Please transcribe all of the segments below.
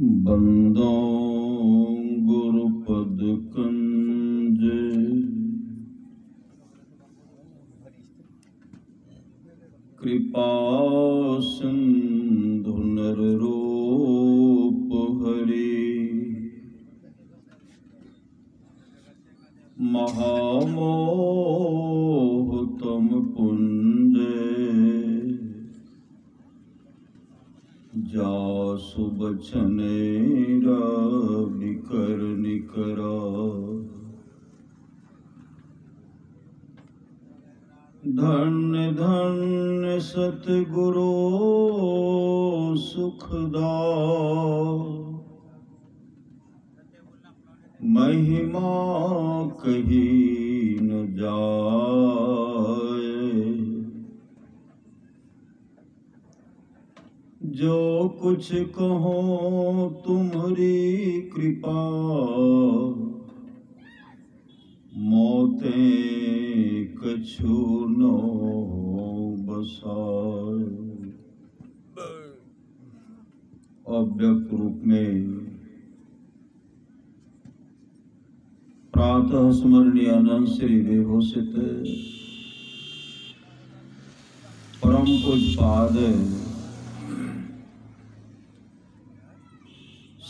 बंदो गुरुपद कंज कृपा सिंधु नर रूप हरि महामोह तम पुंज जासु बचनेरा विकर निकरा धन्य धन्य सतगुरु सुखदा महिमा कही न जाए। जो कुछ कहो तुम्हारी कृपा मोते कछु न बसाए। अव्यक्त रूप में प्रातः स्मरणीय अनंत श्री विभूषित परम पूज्यपाद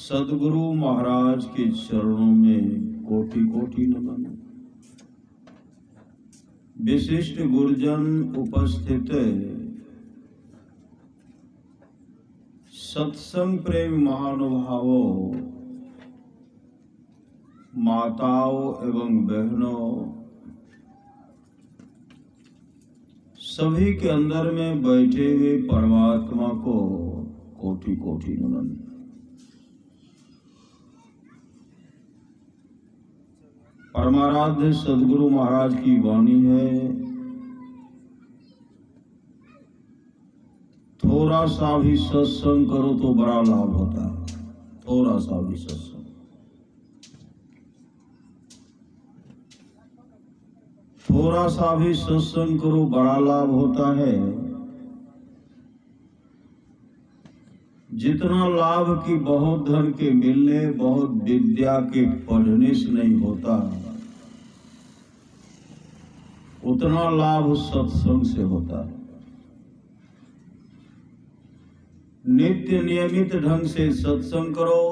सद्गुरु महाराज के चरणों में कोटि कोटि नमन। विशिष्ट गुरुजन उपस्थित सत्संग प्रेम महानुभावों, माताओं एवं बहनों, सभी के अंदर में बैठे हुए परमात्मा को कोटि कोटि नमन। परमाराध्य सद्गुरु महाराज की वाणी है, थोड़ा सा भी सत्संग करो तो बड़ा लाभ होता है। थोड़ा सा भी सत्संग, थोड़ा सा भी सत्संग करो बड़ा लाभ होता है। जितना लाभ की बहुत धन के मिलने, बहुत विद्या के पढ़ने से नहीं होता, उतना लाभ सत्संग से होता है। नित्य नियमित ढंग से सत्संग करो।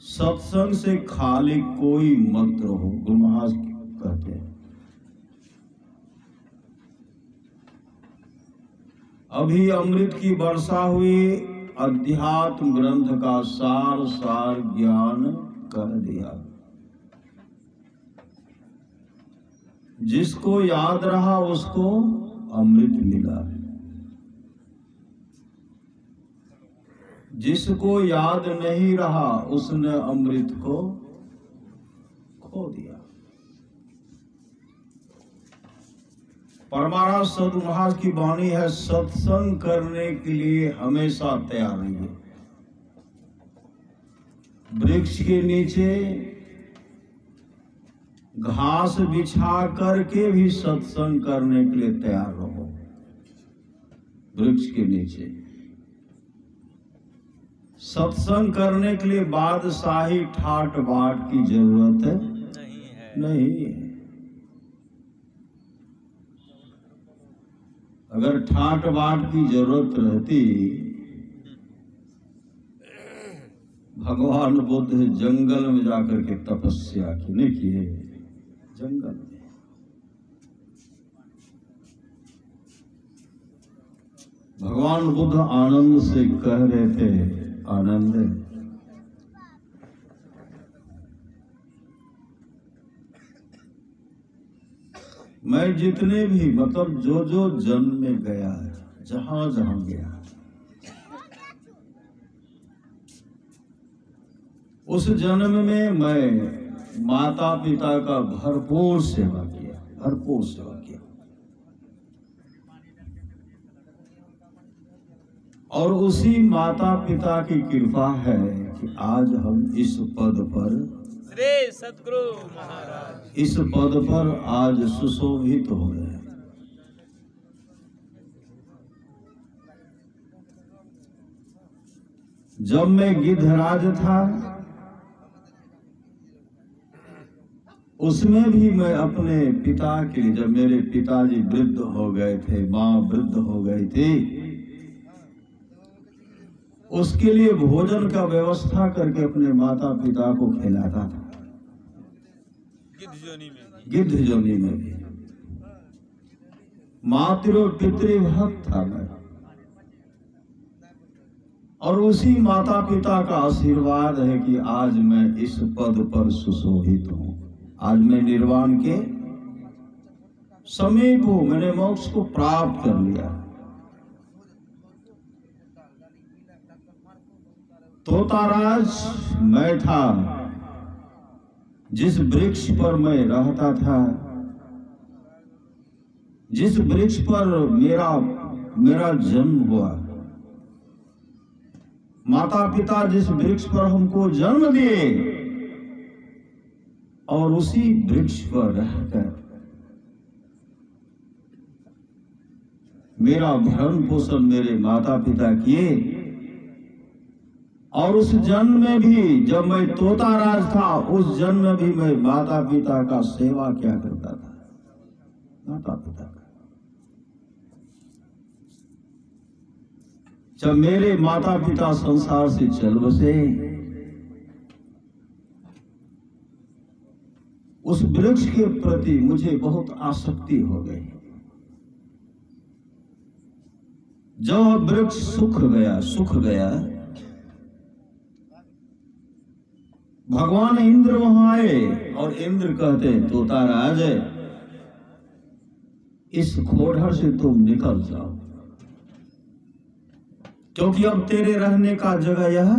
सत्संग से खाली कोई मत रहो, गुरु महाराज कहते हैं। अभी अमृत की वर्षा हुई, अध्यात्म ग्रंथ का सार सार ज्ञान कर दिया। जिसको याद रहा उसको अमृत मिला, जिसको याद नहीं रहा उसने अमृत को खो दिया। परमाराज सद्गुरु महाराज की वाणी है, सत्संग करने के लिए हमेशा तैयार रहिए। वृक्ष के नीचे घास बिछा करके भी सत्संग करने के लिए तैयार रहो। वृक्ष के नीचे सत्संग करने के लिए बादशाही ठाट बाट की जरूरत नहीं है। अगर ठाट बाट की जरूरत रहती, भगवान बुद्ध जंगल में जाकर के तपस्या नहीं किए। जंगल में भगवान बुद्ध आनंद से कह रहे थे, आनंद मैं जितने भी मतलब जो जो जन्म में गया है, जहां जहां गया, उस जन्म में मैं माता पिता का भरपूर सेवा किया, भरपूर सेवा किया। और उसी माता पिता की कृपा है कि आज हम इस पद पर, सद्गुरु महाराज इस पद पर आज सुशोभित हो रहे हैं। जब मैं गिद्धराज था उसमें भी मैं अपने पिता के लिए, जब मेरे पिताजी वृद्ध हो गए थे, माँ वृद्ध हो गई थी, उसके लिए भोजन का व्यवस्था करके अपने माता पिता को खिलाता था। गिद्ध जोनी में भी मातृ पितृभक्त था मैं, और उसी माता पिता का आशीर्वाद है कि आज मैं इस पद पर सुशोभित हूं। आज मैं निर्वाण के समीप हूं, मैंने मोक्ष को प्राप्त कर लिया। तोताराज मैं था, जिस वृक्ष पर मैं रहता था, जिस वृक्ष पर मेरा जन्म हुआ, माता पिता जिस वृक्ष पर हमको जन्म दिए, और उसी वृक्ष पर रहकर मेरा भरण पोषण मेरे माता पिता किए। और उस जन्म में भी, जब मैं तोताराज था, उस जन्म में भी मैं माता पिता का सेवा क्या करता था, माता पिता का। जब मेरे माता पिता संसार से चल बसे, उस वृक्ष के प्रति मुझे बहुत आसक्ति हो गई। जब वृक्ष सूख गया, भगवान इंद्र वहां आए और इंद्र कहते तोताराज इस खोढ़र से तुम निकल जाओ, क्योंकि अब तेरे रहने का जगह यह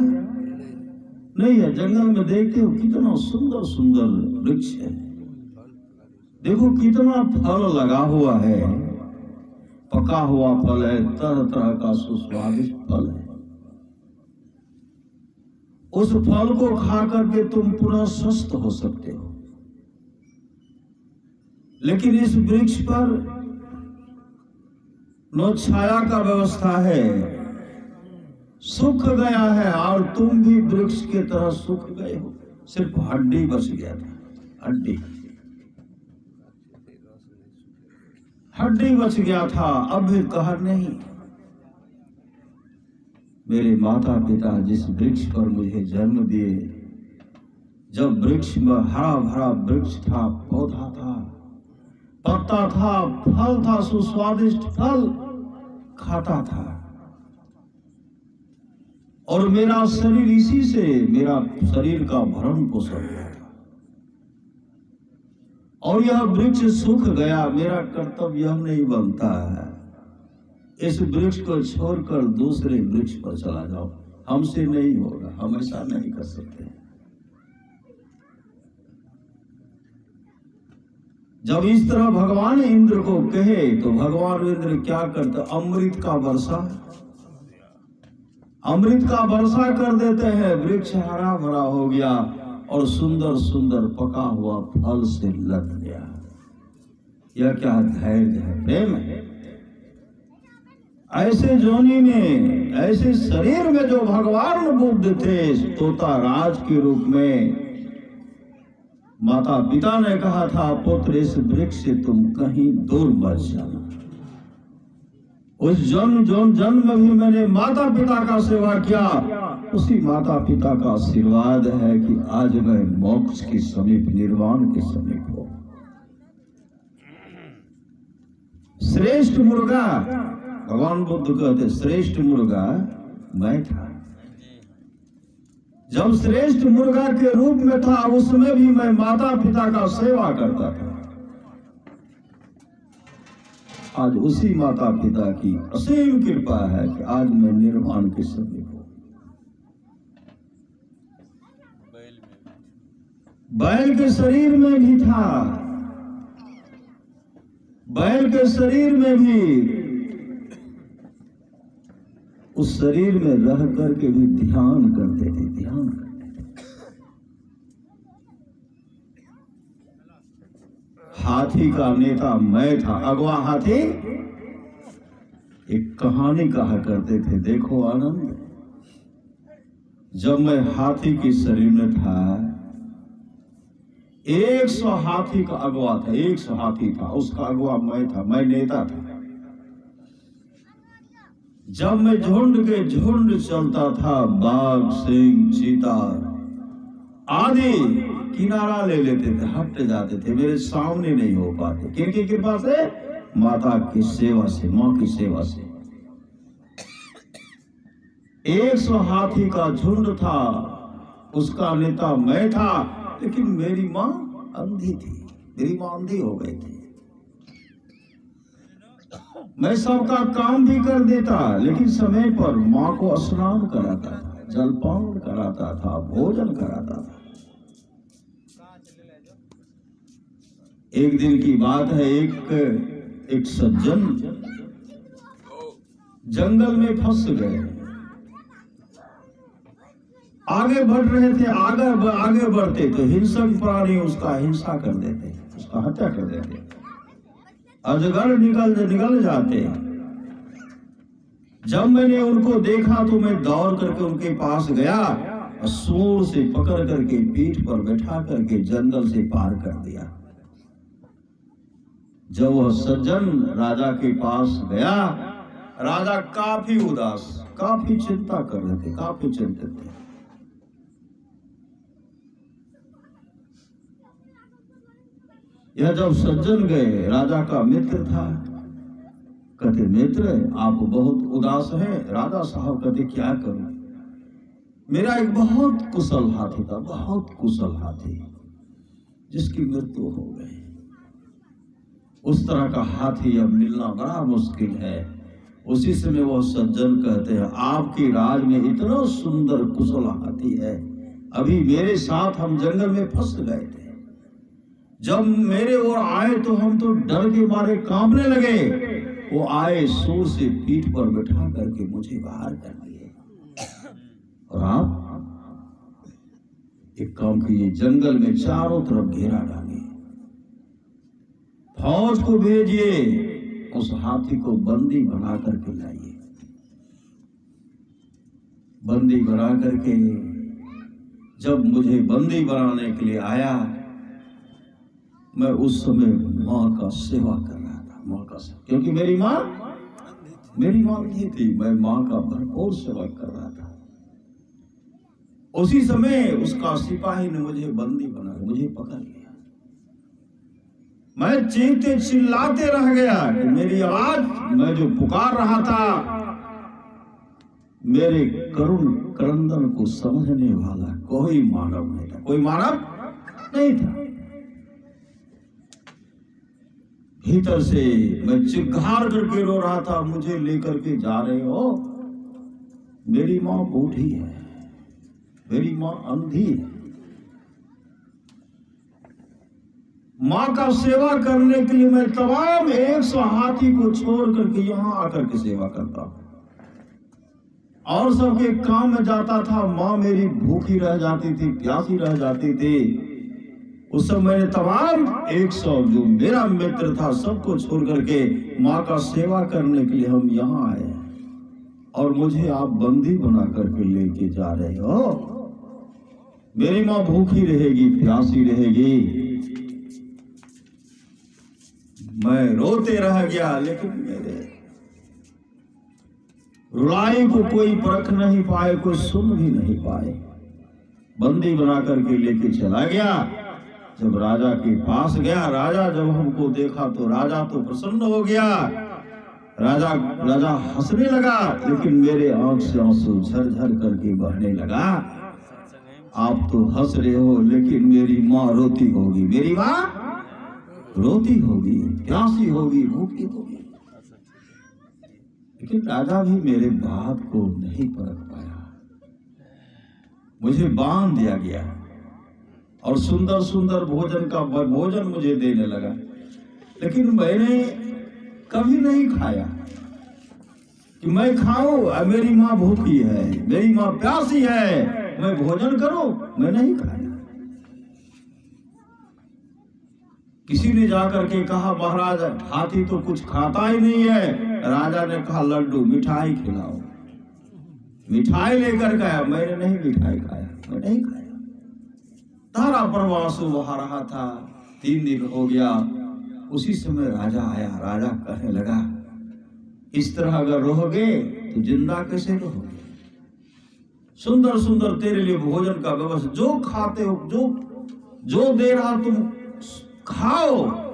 नहीं है। जंगल में देखते हो कितना सुंदर सुंदर वृक्ष है, देखो कितना फल लगा हुआ है, पका हुआ फल है, तरह तरह का सुस्वादिष्ट फल है। उस फल को खा करके तुम पुनः स्वस्थ हो सकते हो, लेकिन इस वृक्ष पर न छाया का व्यवस्था है, सूख गया है, और तुम भी वृक्ष के तरह सूख गए हो। सिर्फ हड्डी बच गया था, हड्डी बच गया था, अब भी कहर नहीं। मेरे माता पिता जिस वृक्ष पर मुझे जन्म दिए, जब वृक्ष में हरा भरा वृक्ष था, पौधा था, पत्ता था, फल था, सुस्वादिष्ट फल खाता था, और मेरा शरीर इसी से, मेरा शरीर का भरण पोषण हुआ था, और यह वृक्ष सूख गया। मेरा कर्तव्य यह नहीं बनता है इस वृक्ष को छोड़कर दूसरे वृक्ष पर चला जाओ, हमसे नहीं होगा, हम ऐसा नहीं कर सकते। जब इस तरह भगवान इंद्र को कहे तो भगवान इंद्र क्या करते, अमृत का वर्षा कर देते हैं। वृक्ष हरा भरा हो गया और सुंदर सुंदर पका हुआ फल से लद गया। यह क्या धैर्य है, प्रेम है। ऐसे जोनी में, ऐसे शरीर में जो भगवान बुद्ध थे, तोता राज के रूप में, माता पिता ने कहा था पुत्र इस वृक्ष से तुम कहीं दूर मत जाना। उस जन्म में भी मैंने माता पिता का सेवा किया, उसी माता पिता का आशीर्वाद है कि आज मैं मोक्ष के समीप, निर्वाण के समीप हूं। श्रेष्ठ मुर्गा, भगवान बुद्ध कहते श्रेष्ठ मुर्गा मैं था। जब श्रेष्ठ मुर्गा के रूप में था, उसमें भी मैं माता पिता का सेवा करता था। आज उसी माता पिता की असीम कृपा है कि आज मैं निर्वाण के समीप हूं। बैल के शरीर में भी था, बैल के शरीर में भी, उस शरीर में रह करके भी ध्यान करते थे। हाथी का नेता मैं था, अगवा हाथी। एक कहानी कहा करते थे, देखो आनंद, जब मैं हाथी के शरीर में था, 100 हाथी का अगवा था, 100 हाथी था, उसका अगवा मैं था, मैं नेता था। जब मैं झुंड के झुंड चलता था, बाघ, सिंह, चीता आदि किनारा ले लेते थे, हट जाते थे, मेरे सामने नहीं हो पाते। किनकी कृपा से? माता की सेवा से, माँ की सेवा से। 100 हाथी का झुंड था, उसका नेता मैं था, लेकिन मेरी माँ अंधी थी, मेरी माँ अंधी हो गई थी। मैं सबका काम भी कर देता, लेकिन समय पर माँ को स्नान कराता था, जलपान कराता था, भोजन कराता था। एक दिन की बात है, एक सज्जन जंगल में फंस गए। आगे बढ़ रहे थे, आगे बढ़ते तो हिंसक प्राणी उसका हिंसा कर देते, उसका हत्या कर देते, अजगर निकल जाते। जब मैंने उनको देखा तो मैं दौड़ करके उनके पास गया और सूंड से पकड़ करके पीठ पर बैठा करके जंगल से पार कर दिया। जब वह सज्जन राजा के पास गया, राजा काफी उदास, काफी चिंता कर रहे थे, काफी चिंतित थे। यह जब सज्जन गए, राजा का मित्र था, कहते मित्र आप बहुत उदास हैं। राजा साहब कहते क्या करूं, मेरा एक बहुत कुशल हाथी था, बहुत कुशल हाथी, जिसकी मृत्यु हो गई। उस तरह का हाथी अब मिलना बड़ा मुश्किल है। उसी समय वह सज्जन कहते हैं आपके राज में इतना सुंदर कुशल हाथी है, अभी मेरे साथ हम जंगल में फंस गए थे, जब मेरे ओर आए तो हम तो डर के मारे कांपने लगे। वो आए, सूर से पीठ पर बैठा करके मुझे बाहर कर दिए। और आप एक काम कीजिए, जंगल में चारों तरफ घेरा डालिए, फौज को भेजिए, उस हाथी को बंदी बना करके लाइए। बंदी बना करके जब मुझे बंदी बनाने के लिए आया, मैं उस समय माँ का सेवा कर रहा था, माँ का सेवा, क्योंकि मेरी माँ अंधी थी, मैं माँ का भरपूर सेवा कर रहा था। उसी समय उसका सिपाही ने मुझे बंदी बना, मुझे पकड़ लिया। मैं चीखते चिल्लाते रह गया कि मेरी आवाज, मैं जो पुकार रहा था, मेरे करुण क्रंदन को समझने वाला कोई मानव नहीं था, कोई मानव नहीं था। भीतर से मैं चिल्लाकर करके रो रहा था, मुझे लेकर के जा रहे हो, मेरी माँ बूढ़ी है, मेरी माँ अंधी है। माँ का सेवा करने के लिए मैं तमाम 100 हाथी को छोड़ करके यहाँ आकर के सेवा करता हूँ, और सबके काम में जाता था। माँ मेरी भूखी रह जाती थी, प्यासी रह जाती थी। उस समय मैंने तमाम 100 जो मेरा मित्र था सबको छोड़ करके माँ का सेवा करने के लिए हम यहाँ आए, और मुझे आप बंदी बना करके लेके जा रहे हो। मेरी माँ भूखी रहेगी, प्यासी रहेगी। मैं रोते रह गया, लेकिन मेरे रुलाई को कोई परख नहीं पाए, कोई सुन भी नहीं पाए। बंदी बना करके लेके चला गया। जब राजा के पास गया, राजा जब हमको देखा तो राजा तो प्रसन्न हो गया, राजा हंसने लगा, लेकिन मेरे आंख से आंसू झरझर करके बहने लगा। आप तो हंस रहे हो, लेकिन मेरी माँ रोती होगी, मेरी माँ रोती होगी, प्यासी होगी, भूखी होगी। लेकिन राजा भी मेरे बात को नहीं परख पाया। मुझे बांध दिया गया और सुंदर सुंदर भोजन मुझे देने लगा, लेकिन मैंने कभी नहीं खाया कि मैं खाऊं। मेरी माँ भूखी है, मेरी माँ प्यासी है, मैं भोजन करूं, मैं नहीं खाया। किसी ने जाकर के कहा महाराज हाथी तो कुछ खाता ही नहीं है। राजा ने कहा लड्डू, मिठाई खिलाओ। मिठाई लेकर गया, मैंने नहीं मिठाई खाया, मैं नहीं खाया। तारा प्रवास वहां रहा था, 3 दिन हो गया। उसी समय राजा आया। राजा कहने लगा, इस तरह अगर रहोगे तो जिंदा कैसे रहोगे? सुंदर सुंदर तेरे लिए भोजन का व्यवस्था, जो खाते हो, जो दे रहा तुम खाओ।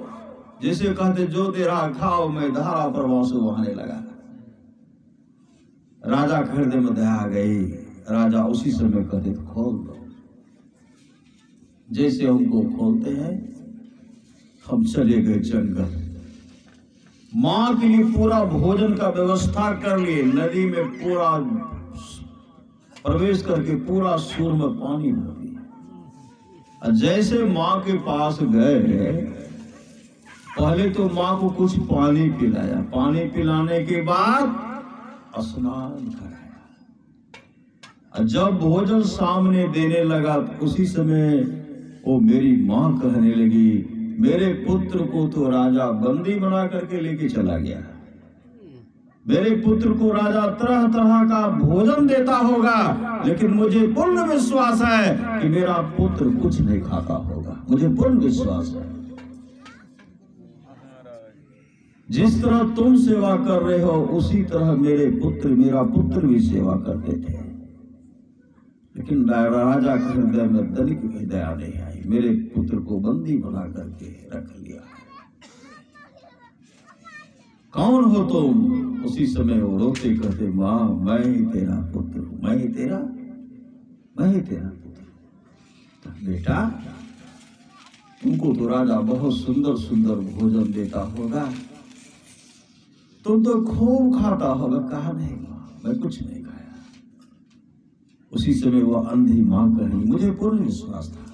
जैसे कहते जो दे रहा खाओ। मैं धारा प्रवास बहाने लगा। राजा के हृदय में दया आ गई। राजा उसी समय कहते खोल दो। जैसे हमको खोलते हैं, हम चले गए जंगल। माँ के लिए पूरा भोजन का व्यवस्था कर लिए। नदी में पूरा प्रवेश करके पूरा सूर में पानी भर दिया। जैसे माँ के पास गए, पहले तो माँ को कुछ पानी पिलाया। पानी पिलाने के बाद स्नान कराया। जब भोजन सामने देने लगा, उसी समय वो मेरी माँ कहने लगी, मेरे पुत्र को तो राजा बंदी बना करके लेके चला गया। मेरे पुत्र को राजा तरह तरह का भोजन देता होगा, लेकिन मुझे पूर्ण विश्वास है कि मेरा पुत्र कुछ नहीं खाता होगा। मुझे पूर्ण विश्वास है। जिस तरह तुम सेवा कर रहे हो, उसी तरह मेरा पुत्र भी सेवा करते थे। लेकिन राजा के हृदय में दलित की दया नहीं आई। मेरे पुत्र को बंदी बना करके रख लिया। कौन हो तुम? उसी समय वो रोते कहते, माँ मैं ही तेरा पुत्र हूं, मैं ही तेरा पुत्र। बेटा, तुमको तो राजा बहुत सुंदर सुंदर भोजन देता होगा, तुम तो खूब खाता होगा। कहा नहीं माँ, मैं कुछ नहीं खाया। उसी समय वह अंधी माँ कही, मुझे पूर्ण विश्वास था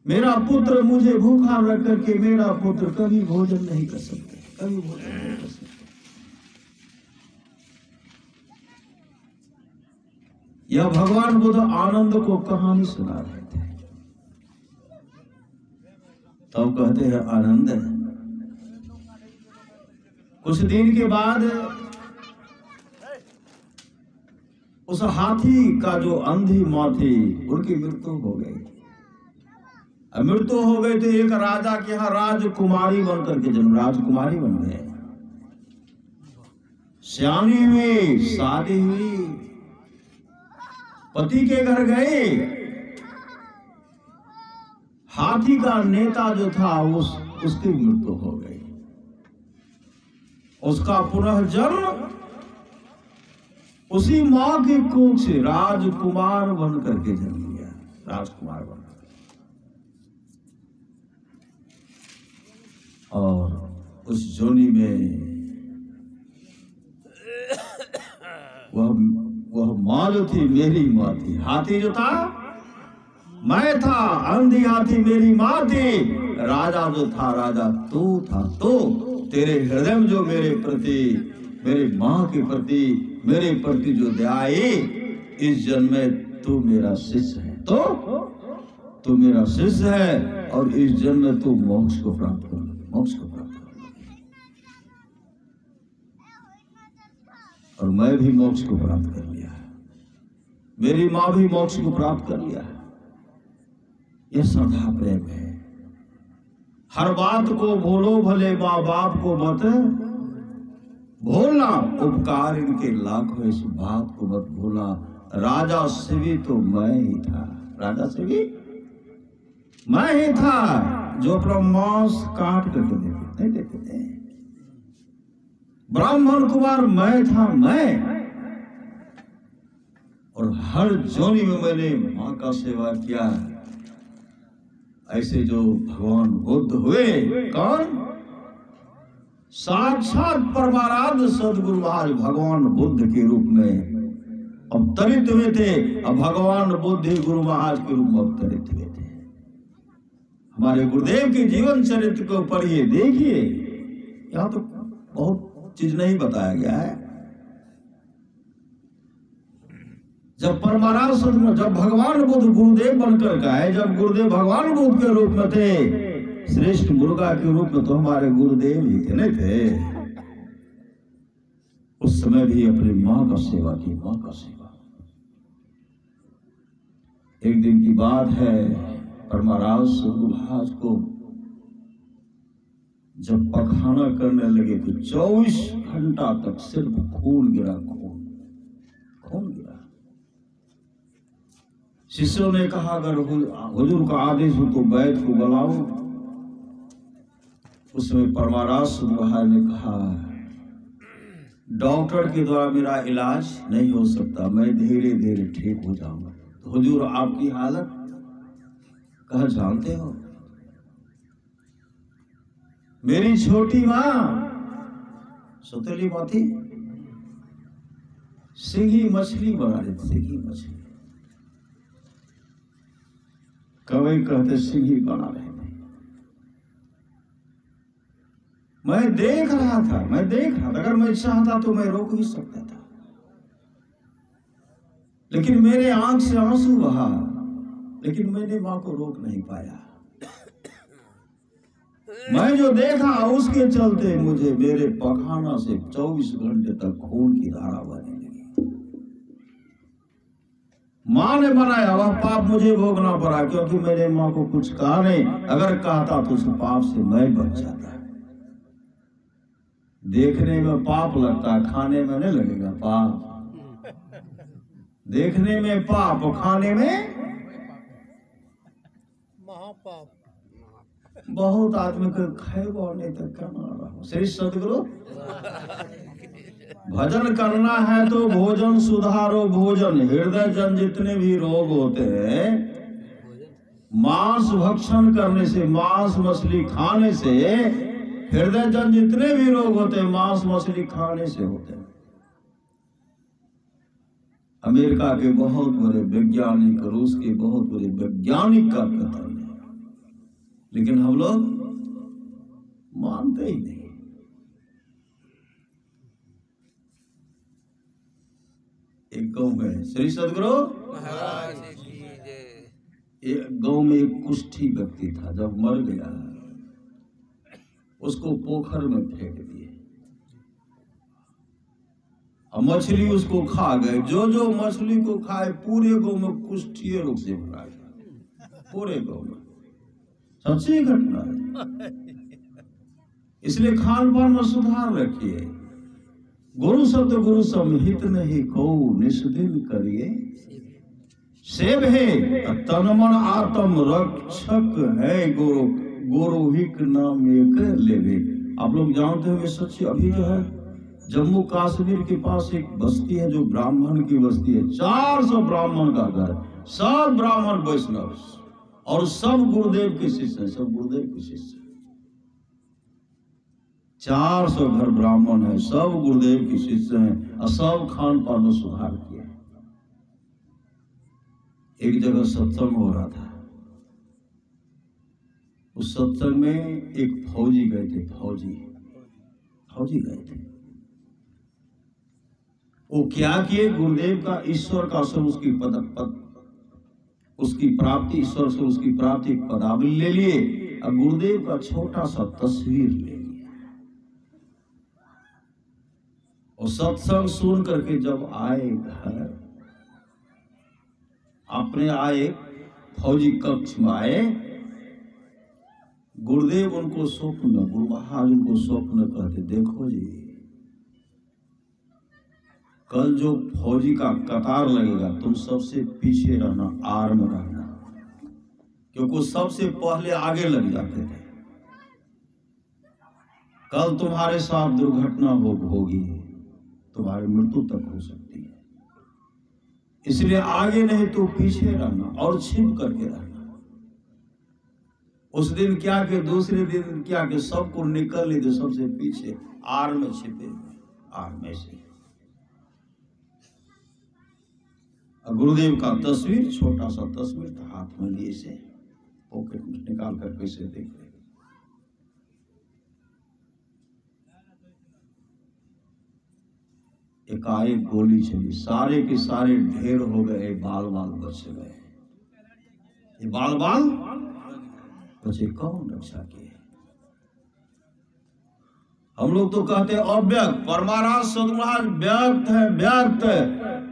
मेरा पुत्र मुझे भूखा रख करके मेरा पुत्र कभी भोजन नहीं कर सकते, कभी भोजन नहीं कर सकते। यह भगवान बुद्ध आनंद को कहानी सुना रहे थे। तब कहते हैं आनंद है। कुछ दिन के बाद उस हाथी का जो अंधी माँ थी, उनकी मृत्यु हो गई। मृत्यु हो गई तो एक राजा के यहाँ राजकुमारी बनकर के जन्म, राजकुमारी बन गए। सियानी हुई, शादी हुई, पति के घर गए। हाथी का नेता जो था उसकी मृत्यु हो गई। उसका पुनः जन्म उसी मां की कोख से राजकुमार बन करके जन्म लिया। राजकुमार बन, और उस जोनी में वह माँ जो थी मेरी माँ थी। हाथी जो था मैं था, अंधी हाथी मेरी माँ थी। राजा जो था राजा तू था। तो तेरे हृदय में जो मेरे प्रति, मेरी माँ के प्रति, मेरे प्रति जो दया आई, इस जन्म में तू मेरा शिष्य है। तो तू मेरा शिष्य है और इस जन्म में तू मोक्ष को प्राप्त कर, मोक्ष को प्राप्त कर। और मैं भी मोक्ष को प्राप्त कर लिया, मेरी माँ भी मोक्ष को प्राप्त कर लिया। यह श्रद्धा प्रेम है। हर बात को भूलो, भले माँ बाप को मत भूलना, उपकार इनके लाखों, इस बात को मत भूलना। राजा से भी तो मैं ही था, राजा से भी मैं ही था जो अपना मांस काट करके देते, नहीं देते थे। ब्राह्मण कुमार मैं था, मैं। और हर जोनी में मैंने मां का सेवा किया। ऐसे जो भगवान बुद्ध हुए, कौन? साक्षात परमाराध्य सदगुरु महाराज भगवान बुद्ध के रूप में अवतरित हुए थे। अब भगवान बुद्ध ही गुरु महाराज के रूप में अवतरित हुए थे। हमारे गुरुदेव के जीवन चरित्र को पढ़िए, देखिए। यहाँ तो बहुत चीज नहीं बताया गया है। जब परमाराध्य सदगुरु, जब भगवान बुद्ध गुरुदेव बनकर गए, जब गुरुदेव भगवान बुद्ध के रूप में थे, श्रेष्ठ मुर्गा के रूप में तो हमारे गुरुदेव ही थे, नहीं थे? उस समय भी अपनी माँ का सेवा की, माँ का सेवा। एक दिन की बात है, परमाराज महाराज को जब पखाना करने लगे तो 24 घंटा तक सिर्फ खून गिरा, खून गिरा। शिष्यों ने कहा अगर हुजूर का आदेश हो तो वैद्य को बुलाओ। उसमें परमाराज महाराज ने कहा डॉक्टर के द्वारा मेरा इलाज नहीं हो सकता, मैं धीरे धीरे ठीक हो जाऊंगा। तो हुजूर आपकी हालत कहा जानते हो? मेरी छोटी माँ सुतली माँ थी, सिंगी मछली बना रही थी, सिंगी मछली। कवि कहते सिंगी बना रहे थे। मैं देख रहा था, अगर मैं चाहता तो मैं रोक भी सकता था, लेकिन मेरे आंख से आंसू बहा, लेकिन मैंने मां को रोक नहीं पाया। मैं जो देखा उसके चलते मुझे मेरे पखाना से 24 घंटे तक खून की धारा बहने लगी। मां ने बनाया, वह पाप मुझे भोगना पड़ा, क्योंकि मैंने मां को कुछ कहा नहीं। अगर कहता तो उस पाप से मैं बच जाता। देखने में पाप लगता है, खाने में नहीं लगेगा पाप। देखने में पाप, खाने में महापाप। बहुत आदमी को खाएगा नहीं तो करना। श्री सदगुरु भजन करना है तो भोजन सुधारो भोजन। हृदय जन जितने भी रोग होते हैं, मांस भक्षण करने से, मांस मछली खाने से, हृदय जन जितने भी रोग होते हैं मांस मछली खाने से होते हैं। अमेरिका के बहुत बड़े वैज्ञानिक, रूस के बहुत बड़े वैज्ञानिक का कथन है, लेकिन हम लोग मानते ही नहीं। एक गांव में श्री सदगुरु महाराज की जय, एक गांव में एक कुष्ठी व्यक्ति था। जब मर गया उसको पोखर में फेंक दिए और मछली उसको खा गए। जो जो मछली को खाए पूरे गांव में कुष्ठी रोग से भरा गया, पूरे गांव में। सच्ची घटना है। इसलिए खान पान में सुधार रखिए। गुरु शब्द गुरु संहित नहीं को निष्दिन करिए सेव है, तन मन आत्म रक्षक है गुरु, गुरु हिक नाम एक लेवे। आप लोग जानते हो ये सच्ची। अभी जो है जम्मू कश्मीर के पास एक बस्ती है जो ब्राह्मण की बस्ती है। 400 ब्राह्मण का घर, सब ब्राह्मण वैष्णव और सब गुरुदेव के शिष्य हैं, सब गुरुदेव के शिष्य। 400 घर ब्राह्मण है, सब गुरुदेव के शिष्य हैं और सब खान पान में सुधार किया। एक जगह सत्संग हो रहा था। उस सत्संग में एक फौजी गए थे, फौजी गए थे। वो क्या किए, गुरुदेव का ईश्वर का स्वरूप, उसकी प्राप्ति, ईश्वर से उसकी प्राप्ति पदावली ले लिए और गुरुदेव का छोटा सा तस्वीर ले लिया। और सत्संग सुन करके जब आए घर, अपने आए फौजी कक्ष में आए, गुरुदेव उनको स्वप्न, गुरु महाराज उनको स्वप्न कहते, देखो जी कल जो फौजी का कतार लगेगा तुम सबसे पीछे रहना, आर में रहना, क्योंकि सबसे पहले आगे लग जाते थे। कल तुम्हारे साथ दुर्घटना होगी, तुम्हारी मृत्यु तक हो सकती है। इसलिए आगे नहीं तो पीछे रहना और छिप करके रहना। उस दिन क्या के दूसरे दिन क्या के सबको निकल नहीं दे, सबसे पीछे आर में छिपे, आर में से। गुरुदेव का तस्वीर, छोटा सा तस्वीर था, हाथ में लिए से पॉकेट में निकाल कर कैसे देख रहे। एकाएक गोली चली, सारे के सारे ढेर हो गए, बाल बाल बच गए। ये बाल बचे, कौन रक्षा किए? हम लोग तो कहते हैं अव्यक्त, परमाराज सद्गुरुराज व्यक्त है, व्यक्त है।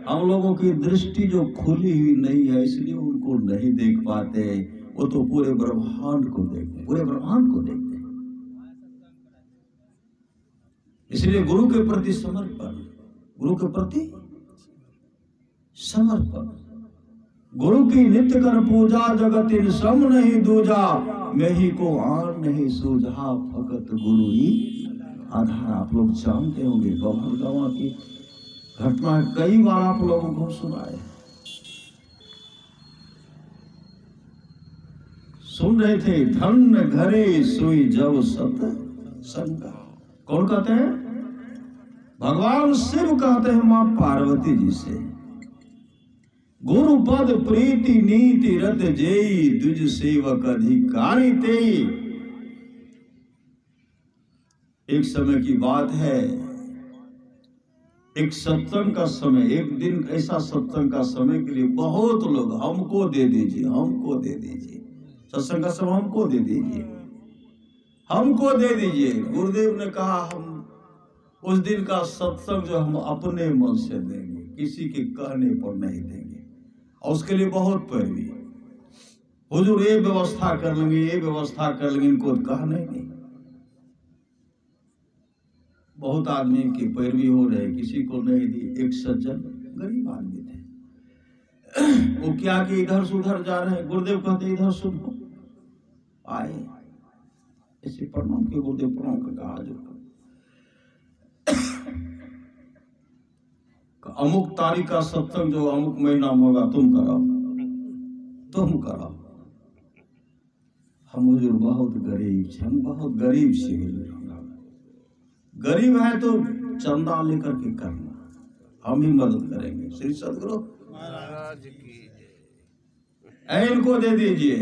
हम लोगों की दृष्टि जो खुली हुई नहीं है इसलिए उनको नहीं देख पाते। वो तो पूरे ब्रह्मांड को देखते, पूरे ब्रह्मांड को देखते। इसलिए गुरु के प्रति समर्पण, गुरु के प्रति समर्पण। गुरु की नित्य कर पूजा, जगत इन सम नहीं दूजा, मैं ही को आन नहीं सूझा, फकत गुरु ही आधार। आप लोग जानते होंगे गौहर की घटना कई बार आप लोगों को सुनाए, सुन रहे थे। धन्य घरे सोई जब सत संगा। कौन कहते हैं? भगवान शिव कहते हैं मां पार्वती जी से, गुरु पद प्रीति नीति रत जेई, द्विज सेवक अधिकारी तेई। एक समय की बात है, एक सत्संग का समय, एक दिन ऐसा सत्संग का समय के लिए बहुत लोग हमको दे दीजिए, हमको दे दीजिए, सत्संग का समय हमको दे दीजिए, हमको दे दीजिए। गुरुदेव ने कहा हम उस दिन का सत्संग जो हम अपने मन से देंगे, किसी के कहने पर नहीं देंगे। और उसके लिए बहुत पैरवी, हुजूर ये व्यवस्था कर लेंगे, ये व्यवस्था कर लेंगे, इनको कहने नहीं। बहुत आदमी की पैरवी हो रहे, किसी को नहीं दी। एक सज्जन गरीब आदमी थे, वो क्या कि इधर से उधर जा रहे हैं। गुरुदेव कहते इधर सुनो, आए ऐसे प्रणाम के, गुरुदेव प्रणाम करके हाजिर। अमुक तारीख का सत्संग जो अमुक महीना में होगा, तुम कराओ, तुम कराओ। हम हुजूर बहुत गरीब, हम बहुत गरीब से, गरीब है तो चंदा लेकर के करना, हम ही मदद करेंगे। श्री सदगुरु महाराज की जय। इनको दे दीजिए,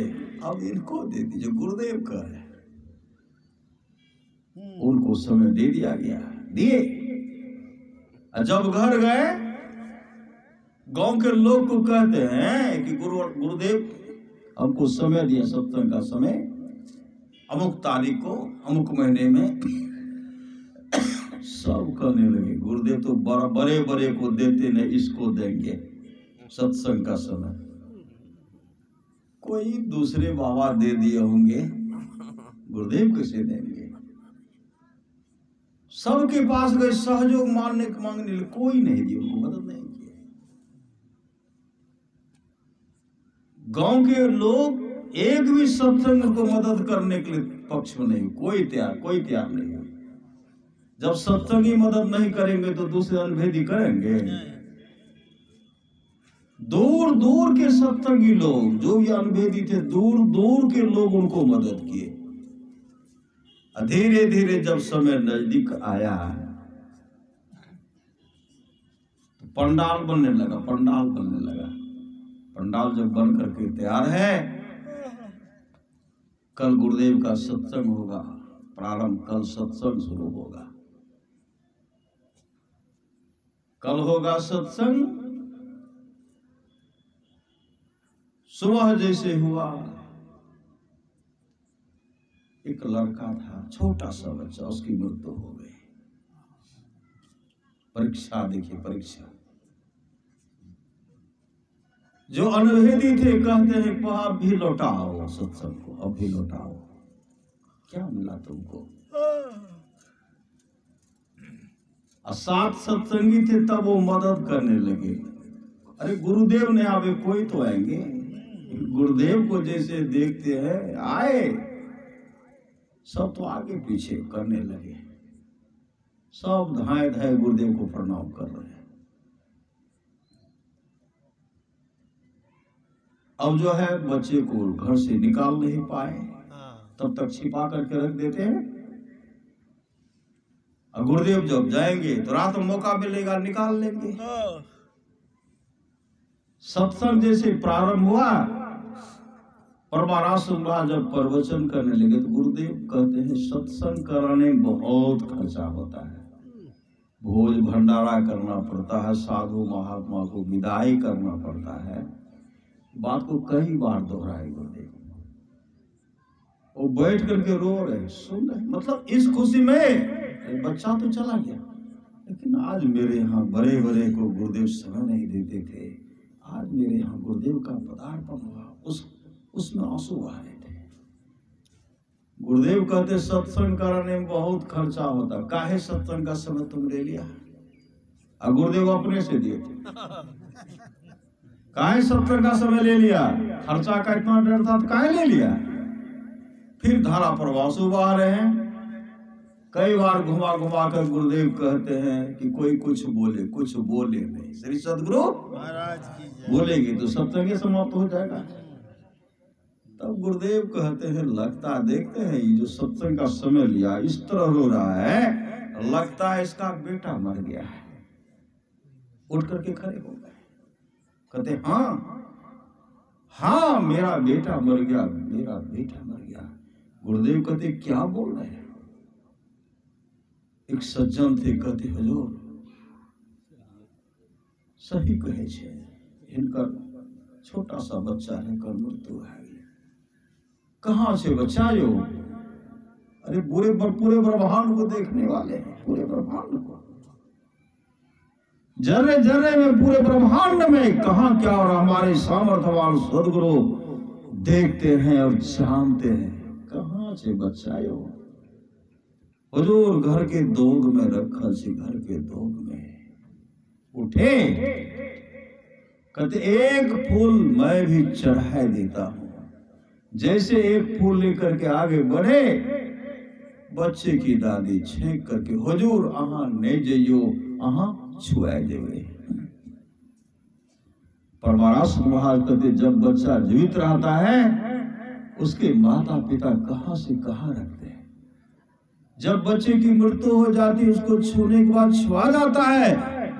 अब इनको दे दीजिए, गुरुदेव का है। उनको समय दे दिया गया, दिए। जब घर गए, गांव के लोग को कहते हैं कि गुरुदेव हमको समय दिया, सत्संग का समय अमुक तारीख को, अमुक महीने में। सब कहने लगे गुरुदेव तो बड़े बड़े को देते नहीं, इसको देंगे सत्संग का समय। कोई दूसरे बाबा दे दिए होंगे, गुरुदेव कैसे देंगे? सबके पास गए, सहयोग मांगने कोई नहीं दिया, उनको मदद नहीं किया। गांव के लोग एक भी सत्संग को मदद करने के लिए पक्ष में नहीं, कोई तैयार नहीं। जब सत्संगी मदद नहीं करेंगे तो दूसरे अनभेदी करेंगे। दूर दूर के सत्संगी लोग जो भी अनभेदी थे, दूर दूर के लोग उनको मदद किए। धीरे धीरे जब समय नजदीक आया तो पंडाल बनने लगा, पंडाल बनने लगा। पंडाल जब बन करके तैयार है, कल गुरुदेव का सत्संग होगा, प्रारंभ कल सत्संग शुरू होगा, कल होगा सत्संग। सुबह जैसे हुआ, एक लड़का था, छोटा सा बच्चा, उसकी मृत्यु हो गई। परीक्षा देखिए, परीक्षा। जो अनभेदी थे कहते हैं अब भी लौटाओ सत्संग को, अब भी लौटाओ। क्या मिला तुमको? सात सत्संगी थे, तब वो मदद करने लगे। अरे गुरुदेव ने आवे, कोई तो आएंगे। गुरुदेव को जैसे देखते हैं आए, सब तो आगे पीछे करने लगे। सब धाए धाए गुरुदेव को प्रणाम कर रहे हैं। अब जो है बच्चे को घर से निकाल नहीं पाए, तब तक छिपा करके रख देते हैं। और गुरुदेव जब जाएंगे तो रात में मौका मिलेगा, निकाल लेंगे। सत्संग जैसे प्रारंभ हुआ, परमाराज जब प्रवचन करने लगे तो गुरुदेव कहते हैं सत्संग कराने में बहुत खर्चा होता है, भोज भंडारा करना पड़ता है, साधु महात्मा को विदाई करना पड़ता है। बात को कई बार दोहराए गुरुदेव। वो बैठ करके रो रहे, सुन रहे, मतलब इस खुशी में बच्चा तो चला गया, लेकिन आज मेरे यहाँ बड़े बड़े को गुरुदेव समय नहीं देते थे, आज मेरे यहाँ गुरुदेव का पदार्पण हुआ, उसमें आंसू आ रहे थे। गुरुदेव कहते सत्संग कराने में बहुत खर्चा होता, काहे सत्संग का समय तुम ले लिया? और गुरुदेव अपने से दिए थे, काहे सत्संग का समय ले लिया? खर्चा का इतना डर था तो काहे ले लिया? फिर धारा प्रवाह बहा रहे हैं। कई बार घुमा घुमा कर गुरुदेव कहते हैं कि कोई कुछ बोले नहीं। श्री सदगुरु महाराज की बोलेगी तो सत्संग समाप्त हो जाएगा। तब गुरुदेव कहते हैं लगता, देखते हैं ये जो सत्संग का समय लिया इस तरह रो रहा है, लगता है इसका बेटा मर गया है। उठ करके खड़े हो गए, कहते हाँ मेरा बेटा मर गया, मेरा बेटा मर गया। गुरुदेव कहते क्या बोल रहे हैं? एक सज्जन थे, कहते हुजूर सही कहे छे, इनका छोटा सा बच्चा रहकर मृत्यु है। कहाँ से बचायो? अरे पूरे ब्रह्मांड को देखने वाले हैं, पूरे ब्रह्मांड को, जर्रे जर्रे में, पूरे ब्रह्मांड में कहाँ क्या, और हमारे सामर्थ्यवान सदगुरु देखते हैं और जानते हैं। कहाँ से बचायो? हुजूर घर के दोग में रखा से, घर के दोग में उठे, कहते एक फूल मैं भी चढ़ा देता हूं। जैसे एक फूल लेकर के आगे बढ़े, बच्चे की दादी छेक करके हुजूर अहाँ नहीं जइयो, अहाँ छुआ देवे। परमारास महाराज कहते जब बच्चा जीवित रहता है उसके माता पिता कहां से कहां रखते हैं। जब बच्चे की मृत्यु हो जाती है उसको छूने के बाद छुआ जाता है,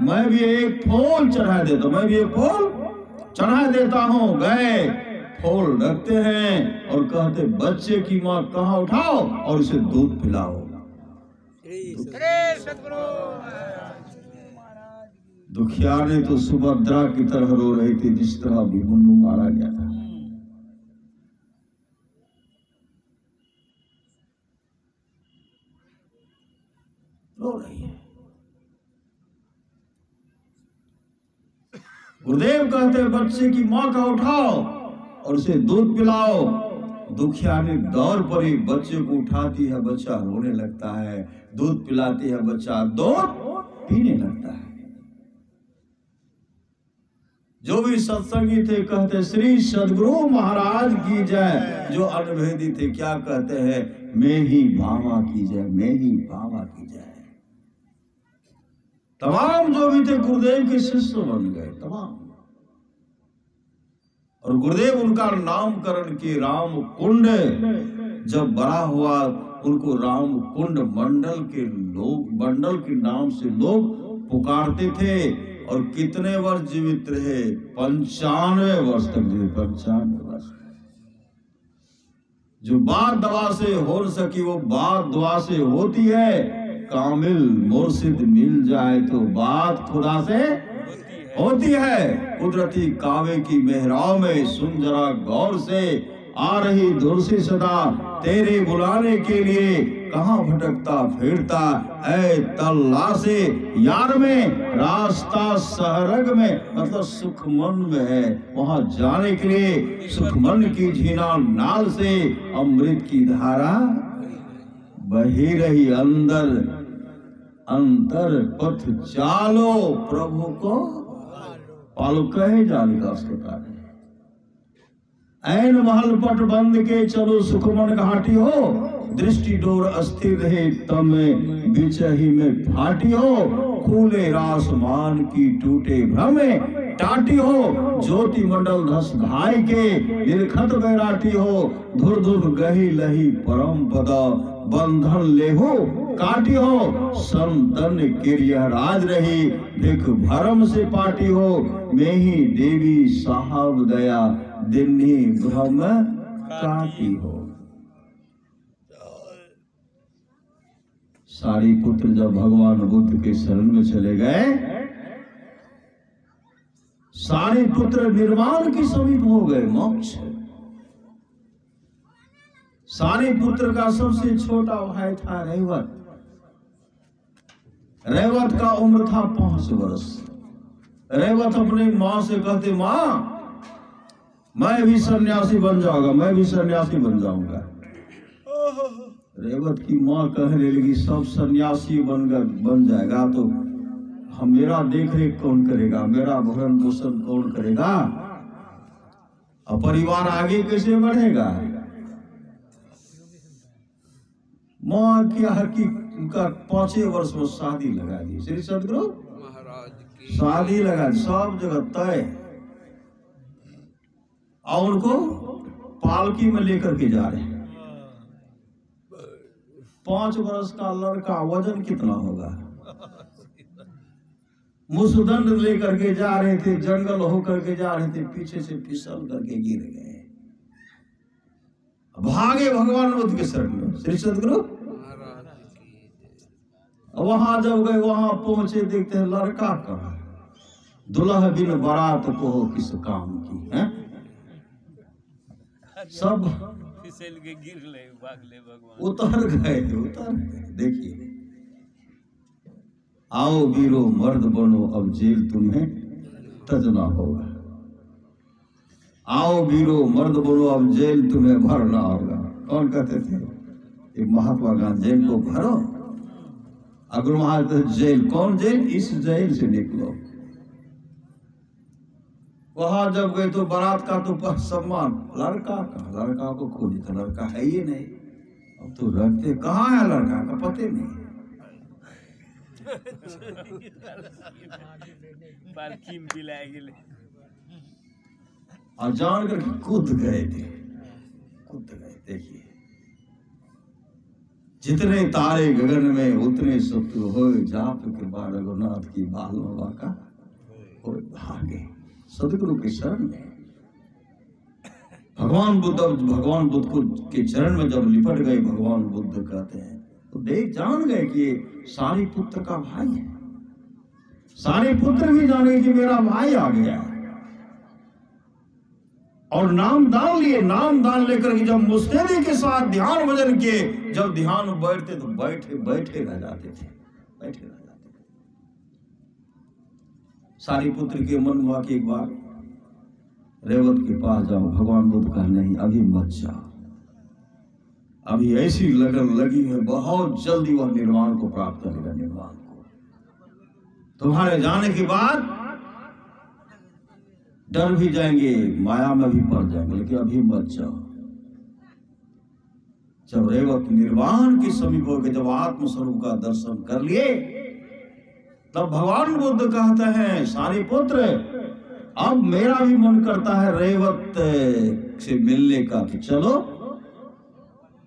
मैं भी एक फूल चढ़ा देता हूं, मैं भी एक फूल चढ़ा देता हूं। गए फूल रखते हैं और कहते बच्चे की मां कहां उठाओ और उसे दूध पिलाओ। दुखियारे तो सुभद्रा की तरह रो रही थी, जिस तरह अभिमन्यु मारा गया था। रो रही है। गुरुदेव कहते बच्चे की मां का उठाओ और उसे दूध पिलाओ। दुखियारी दौड़ पड़ी, बच्चे को उठाती है, बच्चा रोने लगता है, दूध पिलाती है, बच्चा दूध पीने लगता है। जो भी सत्संगी थे कहते श्री सदगुरु महाराज की जय। जो अनभेदी थे क्या कहते हैं? मैं ही बाबा की जय, मैं ही बाबा की जय। तमाम जो भी थे गुरुदेव के शिष्य बन गए, तमाम। और गुरुदेव उनका नामकरण किए राम कुंड। जब बड़ा हुआ उनको राम कुंड मंडल के नाम से लोग पुकारते थे। और कितने वर्ष जीवित रहे? 95 वर्ष तक जीवित, 95 वर्ष। जो बात दवा से हो सकी वो बात दुआ से होती है। कामिल मुर्शिद मिल जाए तो बात खुदा से होती है। कुदरती कावे की मेहराब में सुन जरा गौर से, आ रही धुर से सदा तेरे बुलाने के लिए। कहाँ भटकता फिरता ऐ तल्ला से यार में, रास्ता सहरग में, मतलब सुखमन में है, वहां जाने के लिए सुखमन की झीना नाल से अमृत की धारा बही रही अंदर। अंतर पथ चालो प्रभु को पालो, कहे जाने का अस्पताल है। ऐन महल पट बंद के चलो सुखमन घाटी हो। दृष्टि डोर अस्थिर रहे तम बिचही में फाटी हो। खुले रासमान की टूटे भ्रमे टाटी हो। ज्योति मंडल धस घाय के निर्खत बैराटी हो। धुर धुर गही लही परम पदा बंधन लेहो काटी हो। संतन किरिया राज रही भिख भरम से पाटी हो। मैं ही देवी साहब दया दिन्ही भ्रम काटी हो। सारी पुत्र जब भगवान बुद्ध के शरण में चले गए, सारे पुत्र निर्वाण के समीप हो गए, मोक्ष। सारे पुत्र का सबसे छोटा भाई था रैवत। रेवत का उम्र था 5 वर्ष। रेवत अपनी माँ से कहते, माँ मैं भी सन्यासी बन जाऊंगा, मैं भी सन्यासी बन जाऊंगा। रेवत की माँ कहने लगी, सब सन्यासी बन जाएगा तो हम मेरा देख रेख कौन करेगा, मेरा भरण पोषण कौन करेगा, और परिवार आगे कैसे बढ़ेगा। माँ क्या है कि उनका 5 वर्ष में शादी लगा दी। श्री सदगुरु महाराज की शादी लगा दी, सब जगह तय। और उनको पालकी में लेकर के जा रहे हैं। 5 वर्ष का लड़का, वजन कितना होगा। मुसदंड लेकर के जा रहे थे, जंगल होकर के जा रहे थे, पीछे से फिसल करके गिर गए। भागे भगवान बुद्ध के शरण में। श्री सदगुरु वहां जब गए, वहां पहुंचे, देखते हैं लड़का कहाँ। दुल्हा बिन बारात को हो किस काम की है। सब फिसल के गिर ले, भाग ले भगवान। उतर गए। देखिए, आओ वीरो मर्द बनो, अब जेल तुम्हें तजना होगा। आओ वीरो मर्द बनो, अब जेल तुम्हें भरना होगा। कौन कहते थे? एक महात्मा गांधी, जेल को भरो। अगर वहां जेल, कौन जेल? इस जेल से निकलो। वहां जब गए तो बारात का तो सम्मान, लड़का का, लड़का को खोजी तो लड़का है ही नहीं। अब तो रखते कहाँ है लड़का का पते नहीं। और जान कर कूद गए थे, कूद गए। देखिए, जितने तारे गगन में उतने शत्रु हो, जाप कृपा रघुनाथ की बालवा का और भागे सदगुरु के शरण में। भगवान बुद्ध को के चरण में जब लिपट गए, भगवान बुद्ध कहते हैं तो देख जान गए कि सारी पुत्र का भाई है। सारे पुत्र भी जाने कि मेरा भाई आ गया। और नाम दान लिए, नाम दान लेकर के जब मुस्तैदी के साथ ध्यान भजन किए, जब ध्यान बैठते तो बैठे रह जाते थे, बैठे रह जाते थे। सारी पुत्र के मन हुआ कि एक बार रेवत के पास जाओ। भगवान बुद्ध कहा नहीं, अभी मत जाओ, अभी ऐसी लगन लगी है, बहुत जल्दी वह निर्वाण को प्राप्त करेगा। निर्वाण को तुम्हारे जाने के बाद डर भी जाएंगे, माया में भी पड़ जाएंगे, लेकिन अभी मत जाओ। जब रेवत निर्वाण के समीप हो गए, जब आत्मस्वरूप का दर्शन कर लिए, तब भगवान बुद्ध कहते हैं, सारे पुत्र अब मेरा भी मन करता है रेवत से मिलने का, तो चलो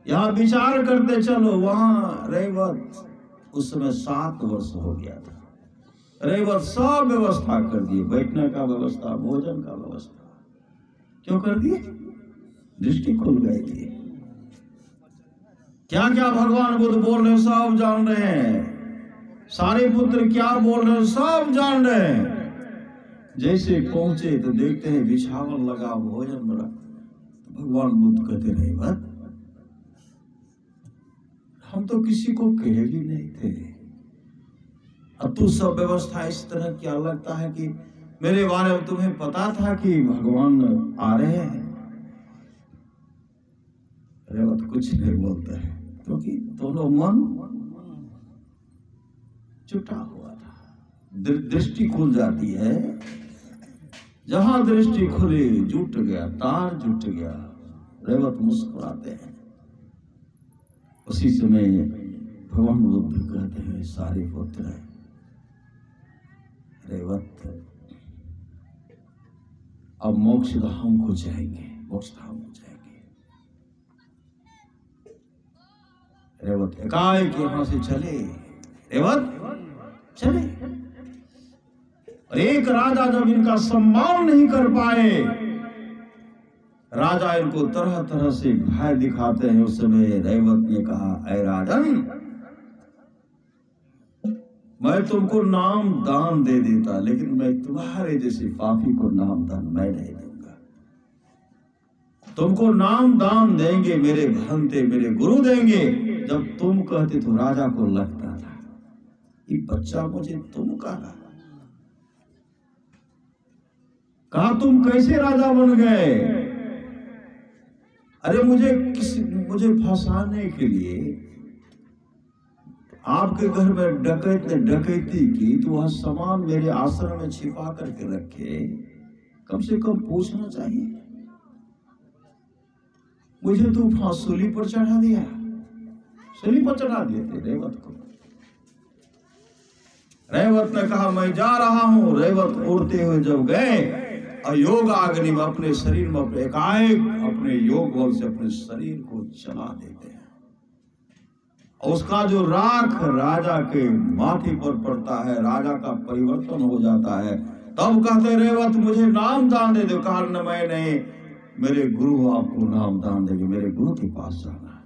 यहां विचार करते चलो। वहां रेवत उस समय 7 वर्ष हो गया था। रेवत सब व्यवस्था कर दिए, बैठने का व्यवस्था, भोजन का व्यवस्था। क्यों कर दिए? दृष्टि खुल गई थी। क्या क्या भगवान बुद्ध बोल रहे हैं सब जान रहे हैं। सारे पुत्र क्या बोल रहे हैं सब जान रहे हैं। जैसे पहुंचे तो देखते हैं बिछावन लगा, भोजन बना। तो भगवान बुद्ध कहते रहे, बात हम तो किसी को कहे भी नहीं थे, अब तू सब व्यवस्था इस तरह क्या लगता है कि मेरे बारे में तुम्हें पता था कि भगवान आ रहे हैं। रेवत कुछ नहीं बोलते हैं, क्योंकि दोनों मन जुटा हुआ था। दृष्टि खुल जाती है, जहां दृष्टि खुली जुट गया, तार जुट गया। रेवत मुस्कुराते हैं। उसी समय भगवान बुद्ध कहते हैं, सारे पुत्र रेवत अब मोक्ष धाम को जाएंगे, मोक्ष धाम को जाएंगे। रेवत एकाएक यहां से चले, रेवत चले। और एक राजा जब इनका सम्मान नहीं कर पाए, राजा इनको तरह तरह से भय दिखाते हैं। उस समय रेवत ने कहा, ऐ राजन, मैं तुमको नाम दान दे देता, लेकिन मैं तुम्हारे जैसे पापी को नाम दान मैं नहीं दूंगा। तुमको नाम दान देंगे मेरे भंते, मेरे गुरु देंगे। जब तुम कहते तो राजा को लगता था ये बच्चा मुझे तुम कहा। कहा तुम कैसे राजा बन गए? अरे मुझे फंसाने के लिए आपके घर में डकैत ने डकैती की तो वह सामान मेरे आश्रम में छिपा करके रखे, कम से कम पूछना चाहिए। मुझे तो फांसूली पर चढ़ा दिया, सूली पर चढ़ा दिए थे रेवत को। रेवत ने कहा मैं जा रहा हूं। रेवत उड़ते हुए जब गए, अयोग अग्नि में अपने शरीर में एकाएक अपने योग बल से अपने शरीर को जला देते हैं। उसका जो राख राजा के माथे पर पड़ता है, राजा का परिवर्तन हो जाता है। तब कहते रेवत मुझे नाम दान दे दो। कहा न मैं नहीं, मेरे गुरु आपको नाम दान देंगे, मेरे गुरु के पास जाना है।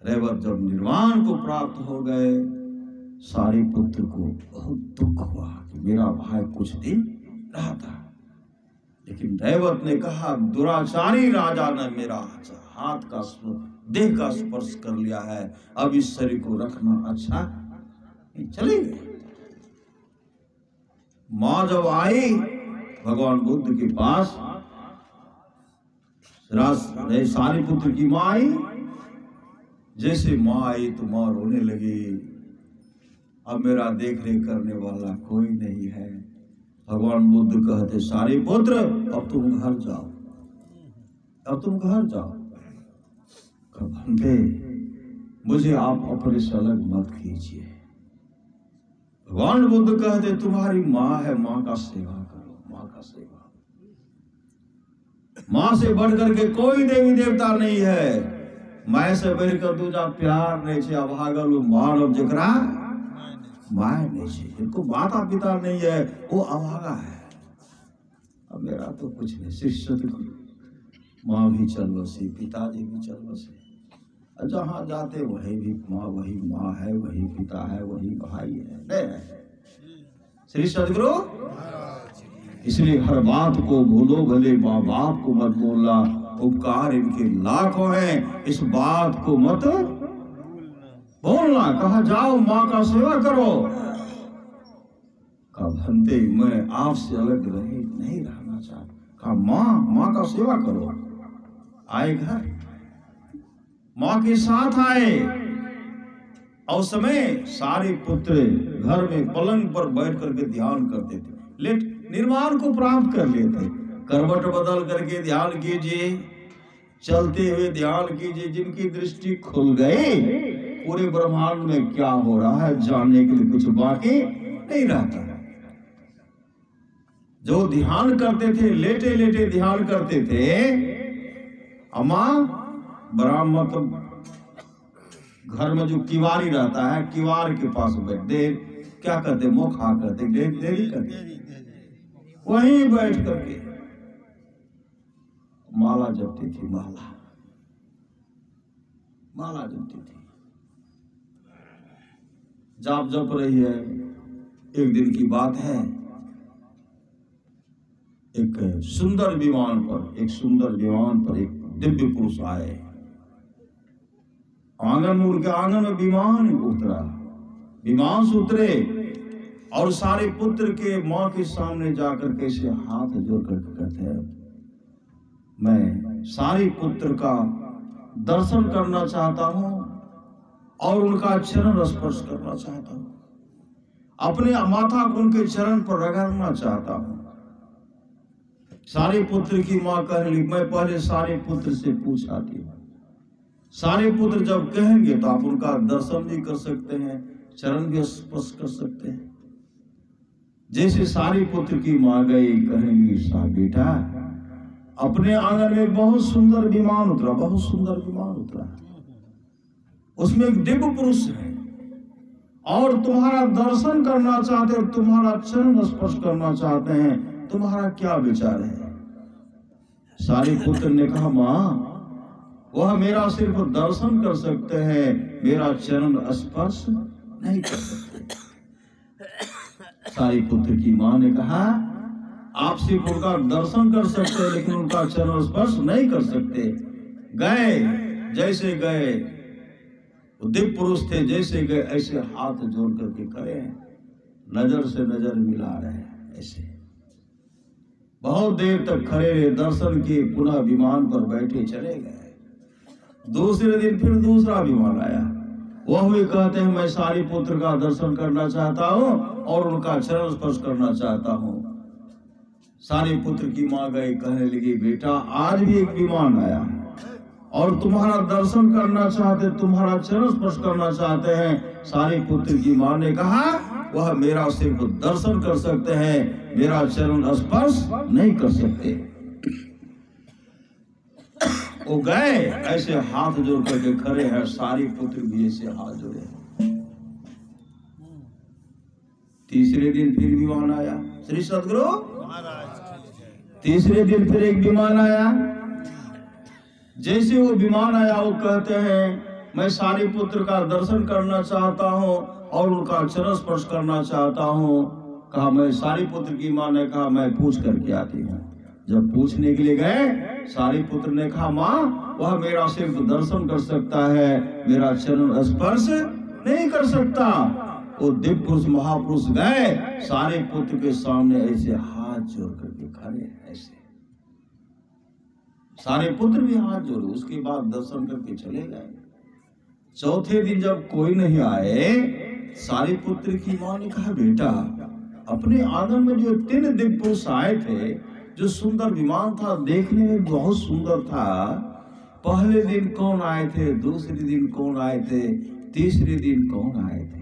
रेवत जब निर्वाण को प्राप्त हो गए, सारे पुत्र को बहुत दुख हुआ कि मेरा भाई कुछ दिन रहा था। लेकिन रेवत ने कहा दुराचारी राजा ने मेरा हाथ का देह का स्पर्श कर लिया है, अब इस शरीर को रखना अच्छा नहीं, चले गए। मां जब आई भगवान बुद्ध के पास, सारी पुत्र की मां आई। जैसे मां आई तो मां रोने लगी, अब मेरा देख रेख करने वाला कोई नहीं है। भगवान बुद्ध कहते सारे पुत्र अब तुम घर जाओ, अब तुम घर जाओ। भंते मुझे आप अपने से अलग मत कीजिए। भगवान बुद्ध कहते तुम्हारी माँ है, माँ का सेवा करो, माँ का सेवा। माँ से बढ़कर के कोई देवी देवता नहीं है। माँ से बढ़कर दूजा प्यार नहीं छे। अभागल मानव जकरा माय नहीं छे, इनको माता पिता नहीं है, वो अभागा है। अब मेरा तो कुछ नहीं, शिष्य माँ भी चल बसी, पिताजी भी चल बसे, जहाँ जाते वही भी माँ है, वही पिता है, वही भाई है। श्री सदगुरु इसलिए हर बात को भूलो, भले माँ बाप को मत बोलना, उपकार इनके लाखों हैं, इस बात को मत बोलना। कहा जाओ माँ का सेवा करो। कहा भंते मैं आपसे अलग नहीं रहना चाहता। कहा माँ का सेवा करो। आए घर, माँ के साथ आए, और उस समय सारे पुत्र घर में पलंग पर बैठ करके ध्यान करते थे। लेट निर्वाण को प्राप्त कर लेते। करवट बदल करके ध्यान कीजिए, चलते हुए ध्यान कीजिए। जिनकी दृष्टि खुल गई, पूरे ब्रह्मांड में क्या हो रहा है जानने के लिए कुछ बाकी नहीं रहता। जो ध्यान करते थे, लेटे लेटे ध्यान करते थे, अम्मा ब्राह्मण घर में जो किवारी रहता है, किवार के पास बैठते, क्या करते, मुखा करते, देरी करते, वहीं बैठ करके माला जपती थी। माला जपती थी, जाप जप रही है। एक दिन की बात है, एक सुंदर विमान पर एक दिव्य पुरुष आए। आंगन में विमान उतरा, विमान से उतरे और सारे पुत्र के माँ के सामने जाकर कैसे हाथ जोड़ करके कहते हैं मैं सारे पुत्र का दर्शन करना चाहता हूं और उनका चरण स्पर्श करना चाहता हूं, अपने माथा को उनके चरण पर रगड़ना चाहता हूं। सारे पुत्र की मां कहने लगी मैं पहले सारे पुत्र से पूछाती हूं। सारे पुत्र जब कहेंगे तो आप उनका दर्शन भी कर सकते हैं, चरण भी स्पर्श कर सकते हैं। जैसे सारे पुत्र की मां गई, कहने लगी सा बेटा अपने आंगन में बहुत सुंदर विमान उतरा, उसमें एक दिव्य पुरुष है और तुम्हारा दर्शन करना चाहते हैं, तुम्हारा चरण स्पर्श करना चाहते हैं, तुम्हारा क्या विचार है? सारे पुत्र ने कहा मां वह मेरा सिर्फ दर्शन कर सकते हैं, मेरा चरण स्पर्श नहीं कर सकते। सारे पुत्र की मां ने कहा आप सिर्फ उनका दर्शन कर सकते हैं लेकिन उनका चरण स्पर्श नहीं कर सकते। गए, जैसे गए वो दिव्य पुरुष थे, जैसे गए ऐसे हाथ जोड़ करके खड़े हैं, नजर से नजर मिला रहे हैं। ऐसे बहुत देर तक खड़े रहे, दर्शन किए, पुनः विमान पर बैठे चले गए। दूसरे दिन फिर दूसरा विमान आया, वह भी कहते हैं मैं सारिपुत्र का दर्शन करना चाहता हूँ और उनका चरण स्पर्श करना चाहता हूँ। सारिपुत्र की माँ गई, कहने लगी बेटा आज भी एक विमान आया और तुम्हारा दर्शन करना चाहते, तुम्हारा चरण स्पर्श करना चाहते हैं। सारिपुत्र की माँ ने कहा वह मेरा सिर्फ दर्शन कर सकते हैं, मेरा चरण स्पर्श नहीं कर सकते। वो गए, ऐसे हाथ जोड़ करके खड़े हैं, सारिपुत्र भी ऐसे हाथ जोड़े। तीसरे दिन फिर विमान आया, श्री सद्गुरु तीसरे दिन फिर एक विमान आया। जैसे वो विमान आया, वो कहते हैं मैं सारिपुत्र का दर्शन करना चाहता हूँ और उनका चरण स्पर्श करना चाहता हूँ। कहा मैं, सारिपुत्र की माँ ने कहा मैं पूछ करके आती हूँ। जब पूछने के लिए गए, सारिपुत्र ने कहा माँ वह मेरा सिर्फ दर्शन कर सकता है, मेरा चरण स्पर्श नहीं कर सकता। वो दिव्य पुरुष महापुरुष गए, सारिपुत्र के सामने ऐसे हाथ जोड़ करके खड़े, ऐसे सारिपुत्र भी हाथ जोड़े, उसके बाद दर्शन करके चले गए। चौथे दिन जब कोई नहीं आए, सारिपुत्र की माँ ने कहा बेटा अपने आंगन में जो 3 दिव्य पुरुष आए थे, जो सुंदर विमान था, देखने में बहुत सुंदर था, पहले दिन कौन आए थे, दूसरे दिन कौन आए थे, तीसरे दिन कौन आए थे?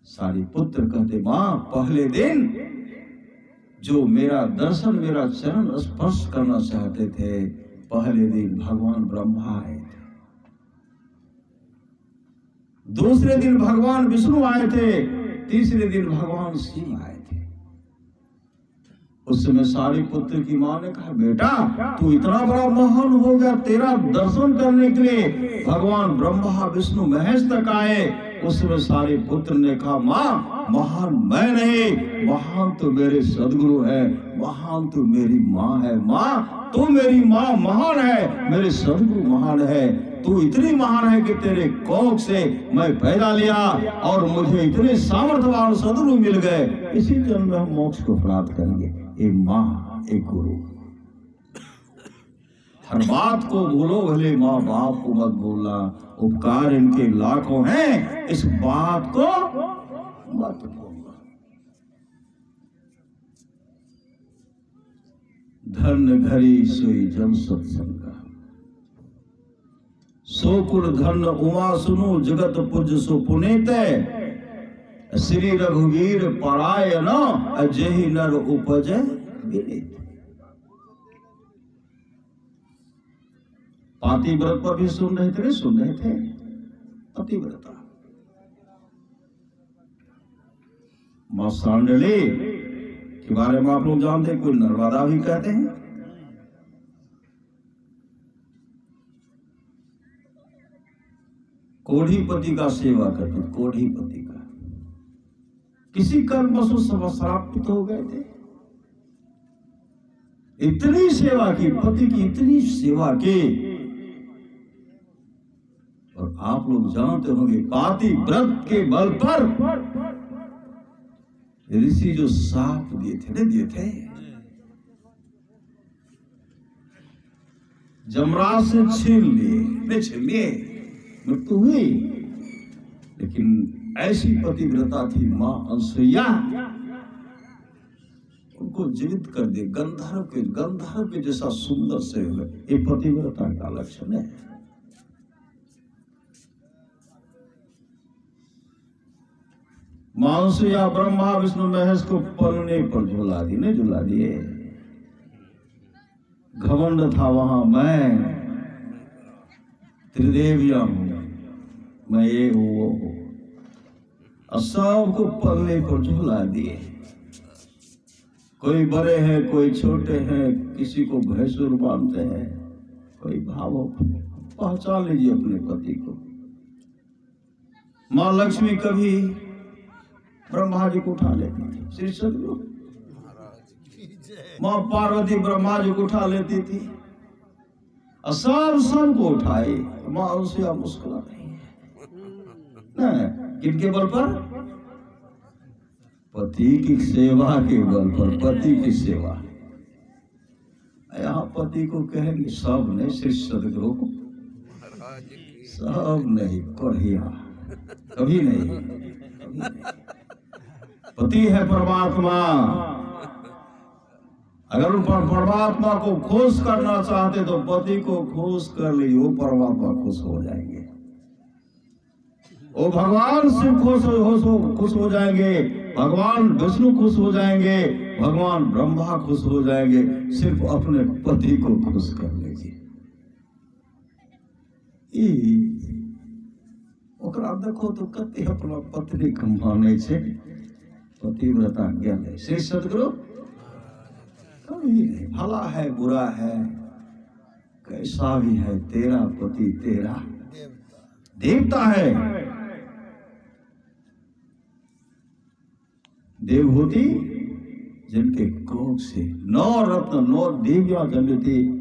सारिपुत्र कहते माँ पहले दिन जो मेरा दर्शन, मेरा चरण स्पर्श करना चाहते थे, पहले दिन भगवान ब्रह्मा आए थे, दूसरे दिन भगवान विष्णु आए थे, तीसरे दिन भगवान शिव आए थे। उस समय सारिपुत्र की माँ ने कहा बेटा तू इतना बड़ा महान हो गया, तेरा दर्शन करने के लिए भगवान ब्रह्मा विष्णु महेश तक आए। उस समय सारिपुत्र ने कहा माँ महान मैं नहीं, महान तो मेरे सदगुरु है, महान तो मेरी माँ है। माँ तू मेरी माँ महान है, मेरे सदगुरु महान है। तू इतनी महान है कि तेरे कोख से मैं पैदा लिया और मुझे इतने सामर्थ्यवान सदगुरु मिल गए। इसी जन्म में हम मोक्ष को प्राप्त करेंगे। एक माँ एक गुरु, हर बात को भूलो, भले माँ बाप को मत भूलना, उपकार इनके लाखों हैं, इस बात को मत भूलना। धन घरी सोई जन सत्संग, सो कुल धन उमा सुनो, जगत पूज सो पुनीते, श्री रघुवीर परायण अजहि नर उपज विनीत। पातिव्रत पर भी सुन रहे थे, पतिव्रता मां सांडली के बारे में आप लोग जानते, कोई नर्मदा भी कहते हैं। कोढ़ीपति का सेवा करते, कोढ़ीपति का किसी कर्मवश सब श्रापित हो गए थे। इतनी सेवा की, पति की इतनी सेवा की। और आप लोग जानते होंगे पातिव्रत के बल पर ऋषि जो साप दिए थे जमराज से छीन लिए, मृत्यु हुई। लेकिन ऐसी पतिव्रता थी मां अनसुईया, उनको जीवित कर दे, गंधर्व के जैसा सुंदर से हुए। ये पतिव्रता का लक्षण है। मां अनसुईया ब्रह्मा विष्णु महेश को पलने पर झुला दिए। घमंड था वहां, मैं त्रिदेविया हूं, मैं ये हूं वो हूं, सबको पलने पर झुला दिए। कोई बड़े हैं, कोई छोटे हैं, किसी को भैंसुर मानते हैं, कोई भाव। पहचान लीजिए अपने पति को। मां लक्ष्मी कभी ब्रह्मा जी को उठा लेती थी, श्री सद्गुरु। मां पार्वती ब्रह्मा जी को उठा लेती थी। और सबको उठाए। माँ उसे आप मुस्कुरा रही है किनके बल पर? पति की सेवा के बल पर, पति की सेवा। यहाँ पति को कहेंगे सब नहीं, श्री सदगुरु सब नहीं, कढ़िया कभी नहीं, कभी नहीं। पति है परमात्मा। अगर परमात्मा को खुश करना चाहते तो पति को खुश कर ली, वो परमात्मा खुश हो जाएंगे, वो भगवान से खुश हो जाएंगे, भगवान विष्णु खुश हो जाएंगे, भगवान ब्रह्मा खुश हो जाएंगे। सिर्फ अपने पति को खुश कर लीजिए। ओकरा देखो तो कते अपना पत्नी कमाने से पतिव्रता ज्ञान है। श्री सदगुरु कभी नहीं, भला है बुरा है कैसा भी है, तेरा पति तेरा देवता है। देवहूति जिनके कोख से 9 रत्न 9 देवियां जन्मी थी।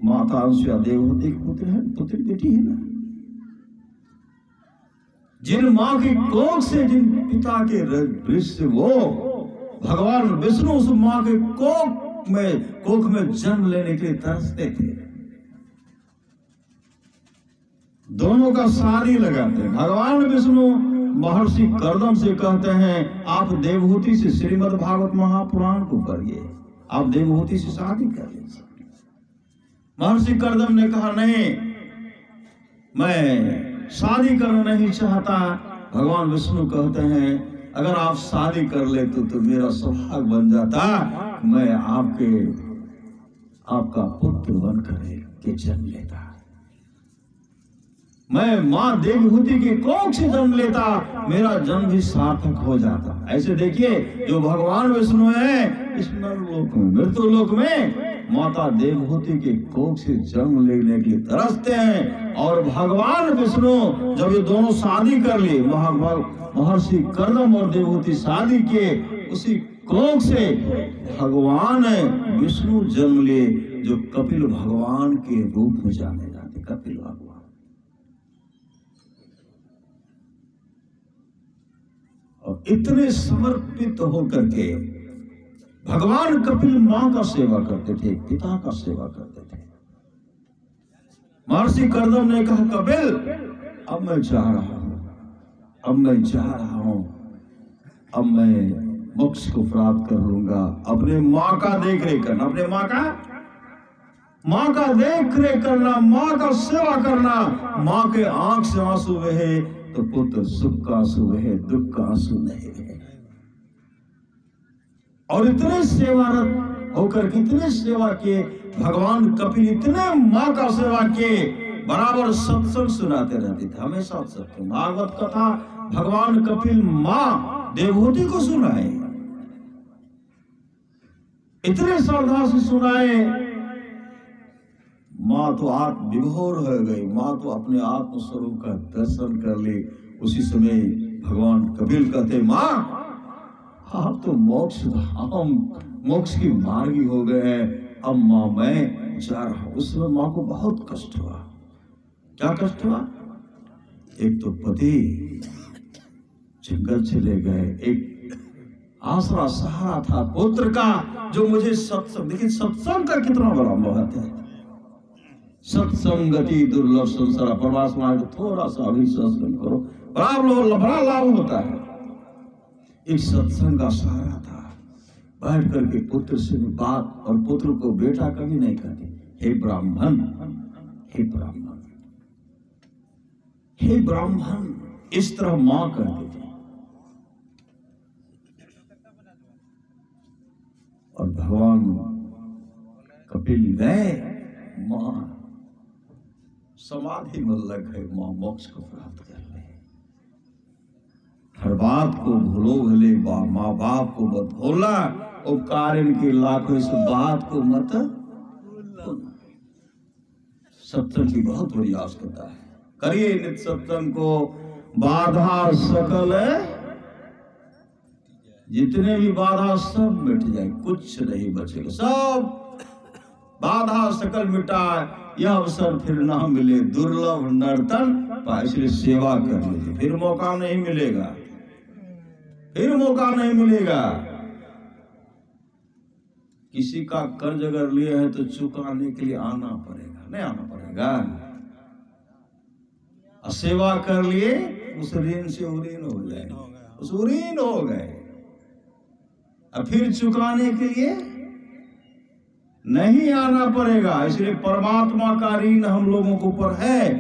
माता अंशुया देवहूति के पुत्र है, पुत्र बेटी है ना। जिन माँ की कोख से, जिन पिता के वृष से वो भगवान विष्णु उस माँ के कोख में जन्म लेने के लिए तरसते थे। दोनों का शादी लगाते हैं। भगवान विष्णु महर्षि कर्दम से कहते हैं आप देवहूति से श्रीमद् भागवत महापुराण को पढ़िए, आप देवहूति से शादी कर लीजिए। महर्षि कर्दम ने कहा नहीं, मैं शादी करना नहीं चाहता। भगवान विष्णु कहते हैं अगर आप शादी कर ले तो मेरा सौभाग्य बन जाता, मैं आपका पुत्र बनकर के जन्म लेता, मैं माँ देवहूति के कोख से जन्म लेता, मेरा जन्म भी सार्थक हो जाता। ऐसे देखिए जो भगवान विष्णु है इस नरलोक में, मृत्युलोक में माता देवहूति के कोख से जन्म लेने के लिए तरसते हैं। और भगवान विष्णु जब ये दोनों शादी कर लिए, महर्षि कर्दम और देवहूति शादी किए, उसी कोख से भगवान विष्णु जन्म लिए जो कपिल भगवान के रूप में जाने जाते। कपिल भगवान और इतने समर्पित होकर के भगवान कपिल मां का सेवा करते थे, पिता का सेवा करते थे। महर्षि कर्दम ने कहा कपिल अब मैं जा रहा हूं, अब मैं जा रहा हूं, अब मैं मोक्ष को प्राप्त कर लूंगा। अपने माँ का देख रेख करना, अपने माँ का देख रेख करना, माँ का सेवा करना। माँ के आंख से आंसू बहे तो पुत्र सुख का आंसू बहे, दुख का आंसू नहीं बहे। और इतने सेवारत होकर कितने सेवा किए भगवान कपिल, इतने माँ का सेवा किए, बराबर सत्संग सुनाते रहते थे, हमेशा सत्संग भागवत कथा भगवान कपिल माँ देवहूति को सुनाए, इतने श्रद्धा से सुनाए। माँ तो आत्म विभोर हो गई, माँ तो अपने आत्म स्वरूप का दर्शन कर ले। उसी समय भगवान कपिल कहते माँ आप तो मोक्ष की मार्गी हो गए हैं, अब माँ मैं जा रहा हूं। उस समय माँ को बहुत कष्ट हुआ। क्या कष्ट हुआ? एक तो पति जंगल चले गए, एक आसरा सहारा था पुत्र का जो मुझे सत्संग, देखिए सत्संग का कितना बड़ा महत्व है। सत्संगति दुर्लभ संसार, परमात्मा को थोड़ा सा अभी सत्संग करो, बड़ा लाभ होता है। एक सत्संग का सहारा था, बैठ करके पुत्र से बात, और पुत्र को बेटा कभी नहीं कहते, हे ब्राह्मण, हे ब्राह्मण, हे ब्राह्मण, इस तरह मां कहते थे। और भगवान कपिल गए, मां समाधि में लग गए, मां मोक्ष को प्राप्त कर ले। हर बात को भूलो भले, माँ बाप को मत भूलना, उपकार इनके लाखों, इस बात को मत भूलना। सत्संग की बहुत बड़ी आवश्यकता है, करिए नित्य सत्संग को। बाधा सकल जितने भी बाधा सब मिट जाए, कुछ नहीं बचेगा, सब बाधा सकल मिटाए, यह अवसर फिर ना मिले, दुर्लभ नर्तन पाए, इसलिए सेवा कर लीजिए, फिर मौका नहीं मिलेगा, फिर मौका नहीं मिलेगा। किसी का कर्ज अगर लिए है तो चुकाने के लिए आना पड़ेगा, नहीं आना पड़ेगा। सेवा कर लिए, उस ऋण से उरीन हो जाए, उस उरीन हो गए, अब फिर चुकाने के लिए नहीं आना पड़ेगा। इसलिए परमात्मा का ऋण हम लोगों के ऊपर है,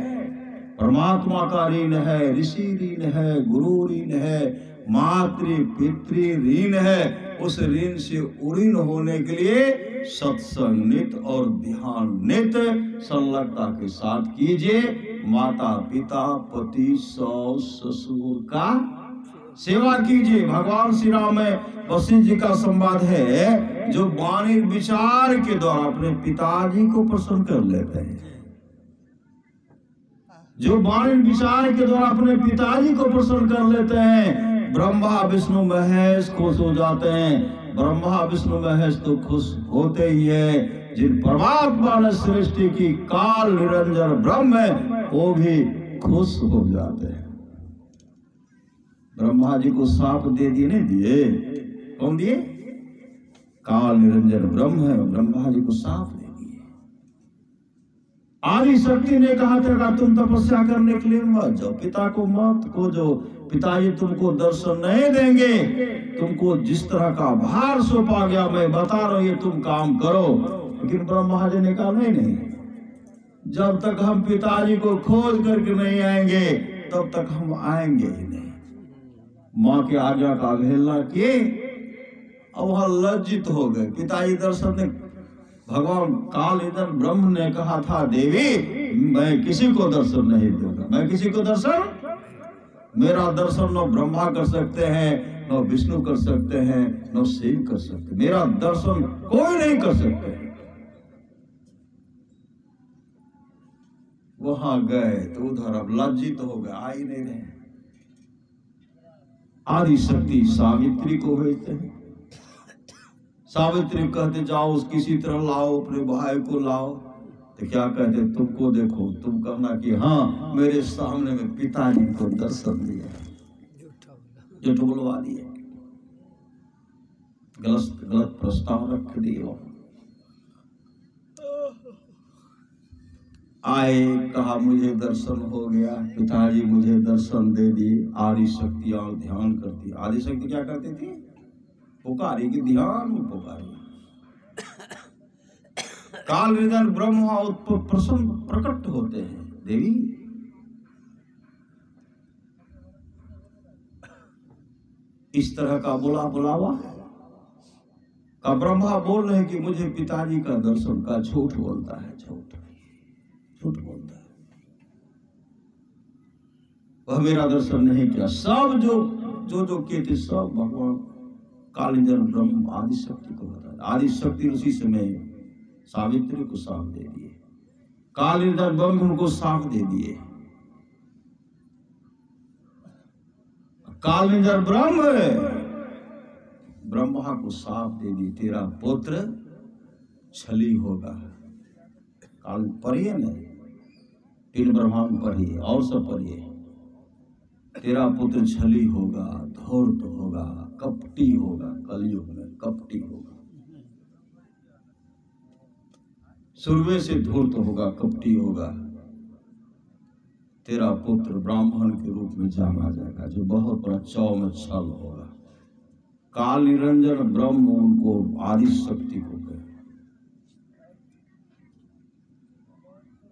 परमात्मा का ऋण है, ऋषि ऋण है, गुरु ऋण है, मातृ पितृ ऋण है। उस ऋण से उरीन होने के लिए सत्संग नित और ध्यान नित संलग्नता के साथ कीजिए। माता पिता पति सास ससुर का सेवा कीजिए। भगवान श्री राम में वशिष्ठ जी का संवाद है, जो वाणी विचार के द्वारा अपने पिताजी को प्रसन्न कर लेते हैं, जो वाणी विचार के द्वारा अपने पिताजी को प्रसन्न कर लेते हैं, ब्रह्मा विष्णु महेश खुश हो जाते हैं। ब्रह्मा विष्णु महेश तो खुश होते ही है, जिन परमात्मा ने सृष्टि की काल निरंजन ब्रह्म है वो भी खुश हो जाते हैं। ब्रह्मा जी को साप दे दिए, नहीं दिए, कौन दिए? काल निरंजन ब्रह्म है, ब्रह्मा जी को साप दे दिए। आदि शक्ति ने कहा था तुम तपस्या करने के लिए मत जाओ, पिता को मत खोजो, पिताजी तुमको दर्शन नहीं देंगे, तुमको जिस तरह का भार सौंपा गया मैं बता रहा हूं ये तुम काम करो। लेकिन ब्रह्मा जी ने कहा नहीं, जब तक हम पिताजी को खोज करके नहीं आएंगे तब तक हम आएंगे ही नहीं। माँ के आज्ञा का अवहेलना किए और वह लज्जित हो गए। पिताजी दर्शन ने, भगवान काल इधर ब्रह्म ने कहा था देवी मैं किसी को दर्शन नहीं दूंगा, मैं किसी को दर्शन, मेरा दर्शन न ब्रह्मा कर सकते हैं, न विष्णु कर सकते हैं, न शिव कर सकते, मेरा दर्शन कोई नहीं कर सकते। वहां गए तो उधर अब लज्जित हो गए, आ ही नहीं रहे। आदि शक्ति सावित्री को भेजते हैं। सावित्री कहते जाओ किसी तरह लाओ, अपने भाई को लाओ। तो क्या कहते, तुमको देखो, तुम कहना कि हाँ मेरे सामने में पिताजी को दर्शन दिया, झूठ बुलवा दिए, गलत प्रस्ताव रख दिए। आए, कहा मुझे दर्शन हो गया, पिताजी मुझे दर्शन दे दिए। आदि शक्ति और ध्यान करती। आदि शक्ति क्या करती थी? पुकारी की ध्यान में पुकारी। काल निधन ब्रह्म प्रसन्न प्रकट होते हैं। देवी इस तरह का बुलावा का ब्रह्मा बोल रहे हैं कि मुझे पिताजी का दर्शन का, झूठ बोलता है, झूठ बोलता है, वह मेरा दर्शन नहीं किया। सब जो किए थे सब भगवान कालिंजन ब्रह्म आदि शक्ति को बता। आदि शक्ति उसी समय सावित्री को साफ दे दिए, कालिंजन ब्रह्म को साफ दे दिए। कालिंजन ब्रह्मा को साफ दे दी, तेरा पुत्र छली होगा। काल पढ़िए न, तीन ब्रह्मांड पढ़िए और सब पढ़िए। तेरा पुत्र छली होगा, धूर्त होगा, कपटी होगा, कलयुग में कपटी होगा। शुरू से धूर्त होगा, कपटी होगा। तेरा पुत्र ब्राह्मण के रूप में जाना जाएगा, जो बहुत बड़ा चौ में छल होगा। काल निरंजन ब्रह्म उनको आदि शक्ति को कहे।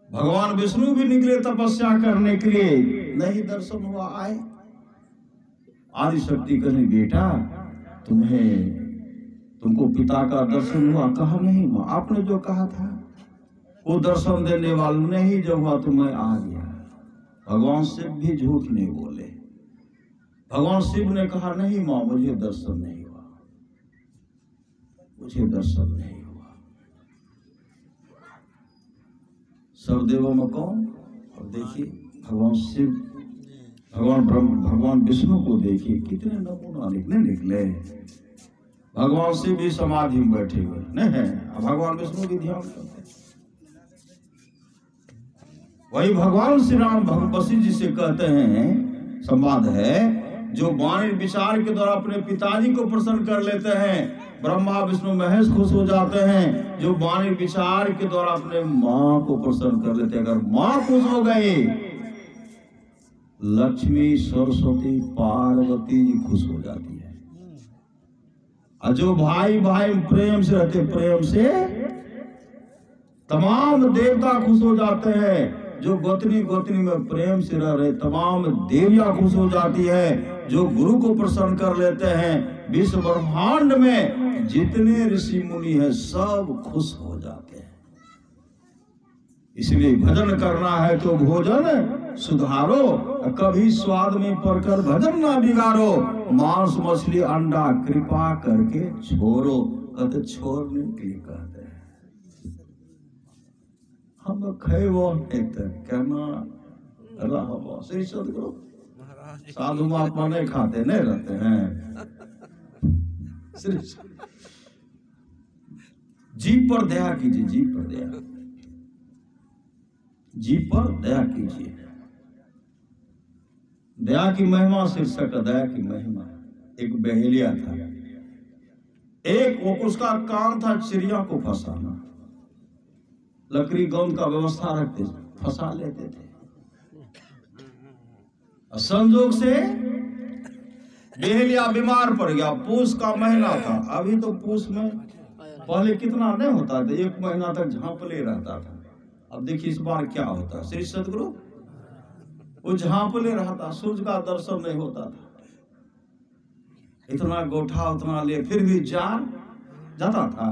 भगवान विष्णु भी निकले तपस्या करने के लिए, नहीं दर्शन हुआ। आए आदि शक्ति कहने, बेटा तुमको पिता का दर्शन हुआ? कहा नहीं माँ, आपने जो कहा था वो दर्शन देने वाले नहीं जो हुआ तो मैं आ गया। भगवान शिव भी झूठ नहीं बोले। भगवान शिव ने कहा नहीं माँ, मुझे दर्शन नहीं हुआ, मुझे दर्शन नहीं हुआ। सर्वदेवों में कौन? और देखिए भगवान शिव, भगवान ब्रह्म, भगवान विष्णु को देखिए कितने नमूना निकले। भगवान शिव भी समाधि में बैठे हुए नहीं है, भगवान विष्णु भी ध्यान करते हैं। वही भगवान श्री राम वशिष्ठ जी से कहते हैं, संवाद है, जो वाणी विचार के द्वारा अपने पिताजी को प्रसन्न कर लेते हैं, ब्रह्मा विष्णु महेश खुश हो जाते हैं। जो वाणी विचार के द्वारा अपने माँ को प्रसन्न कर लेते हैं, अगर माँ खुश हो गई, लक्ष्मी सरस्वती पार्वती जी खुश हो जाती है। और जो भाई भाई प्रेम से रहते, प्रेम से तमाम देवता खुश हो जाते हैं। जो गोतनी गोतनी में प्रेम से रह रहे, तमाम देवियां खुश हो जाती है। जो गुरु को प्रसन्न कर लेते हैं, विश्व ब्रह्मांड में जितने ऋषि मुनि हैं सब खुश हो जाते हैं। इसलिए भजन करना है तो भोजन सुधारो, कभी स्वाद में पड़कर भजन ना बिगाड़ो। मांस मछली अंडा कृपा करके छोड़ो, कहते छोड़ने के लिए कहते हैं। हम खेवो नहीं तो कहना रहो। श्री सदगुरु साधु महात्मा नहीं खाते नहीं रहते हैं। जीव पर दया कीजिए, जीव पर दया, जीव पर दया कीजिए। दया की महिमा शीर्षक दया की महिमा। एक बहेलिया था, एक उसका काम था चिड़िया को फंसाना। लकड़ी गोंद का व्यवस्था रखते, फंसा लेते थे। संजोग से बहेलिया बीमार पड़ गया। पूस का महीना था। अभी तो पूस में पहले कितना नहीं होता था, 1 महीना तक झांपले रहता था। अब देखिए इस बार क्या होता। श्री सदगुरु वो झांपले रहता, सूर्य का दर्शन नहीं होता था। इतना गोठा उतना ले, फिर भी जाता था।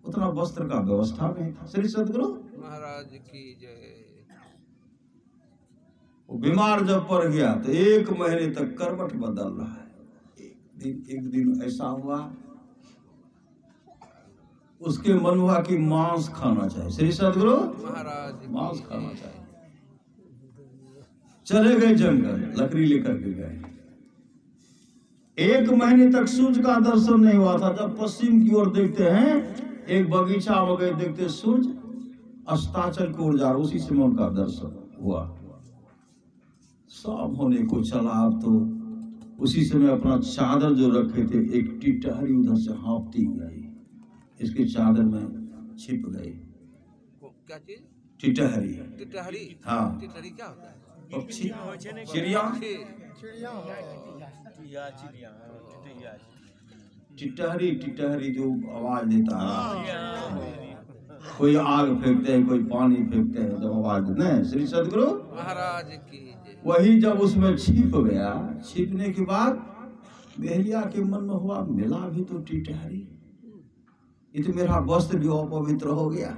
उतना वस्त्र का व्यवस्था नहीं था। श्री सदगुरु महाराज की जय। वो बीमार जब पड़ गया तो 1 महीने तक करवट बदल रहा है। एक दिन ऐसा हुआ, उसके मन हुआ कि मांस खाना चाहिए। श्री सदगुरु महाराज मांस खाना चाहिए। चले गए जंगल, लकड़ी लेकर के गए। 1 महीने तक सूर्य का दर्शन नहीं हुआ था। जब पश्चिम की ओर देखते हैं, एक बगीचा में गए, देखते सूर्य अस्ताचल की ओर जा रहा, उसी समय उनका दर्शन हुआ। शाम होने को चला। अब तो उसी समय अपना चादर जो रखे थे, एक टिटहरी उधर से हाँफती गई, इसके चादर में छिप गई। क्या चीज? टिटहरी। टिटहरी? हाँ। टिटहरी क्या होता है? पक्षी, चिड़िया। टिटहरी जो आवाज देता है, कोई आग फेंकते हैं, कोई पानी फेंकते हैं, जब आवाज नहीं। श्री सदगुरु महाराज की। वही जब उसमें छिप गया, छिपने के बाद बहेलिया के मन में हुआ, मिला भी तो टिटहरी, ये तो मेरा वस्त्र भी अपवित्र हो गया,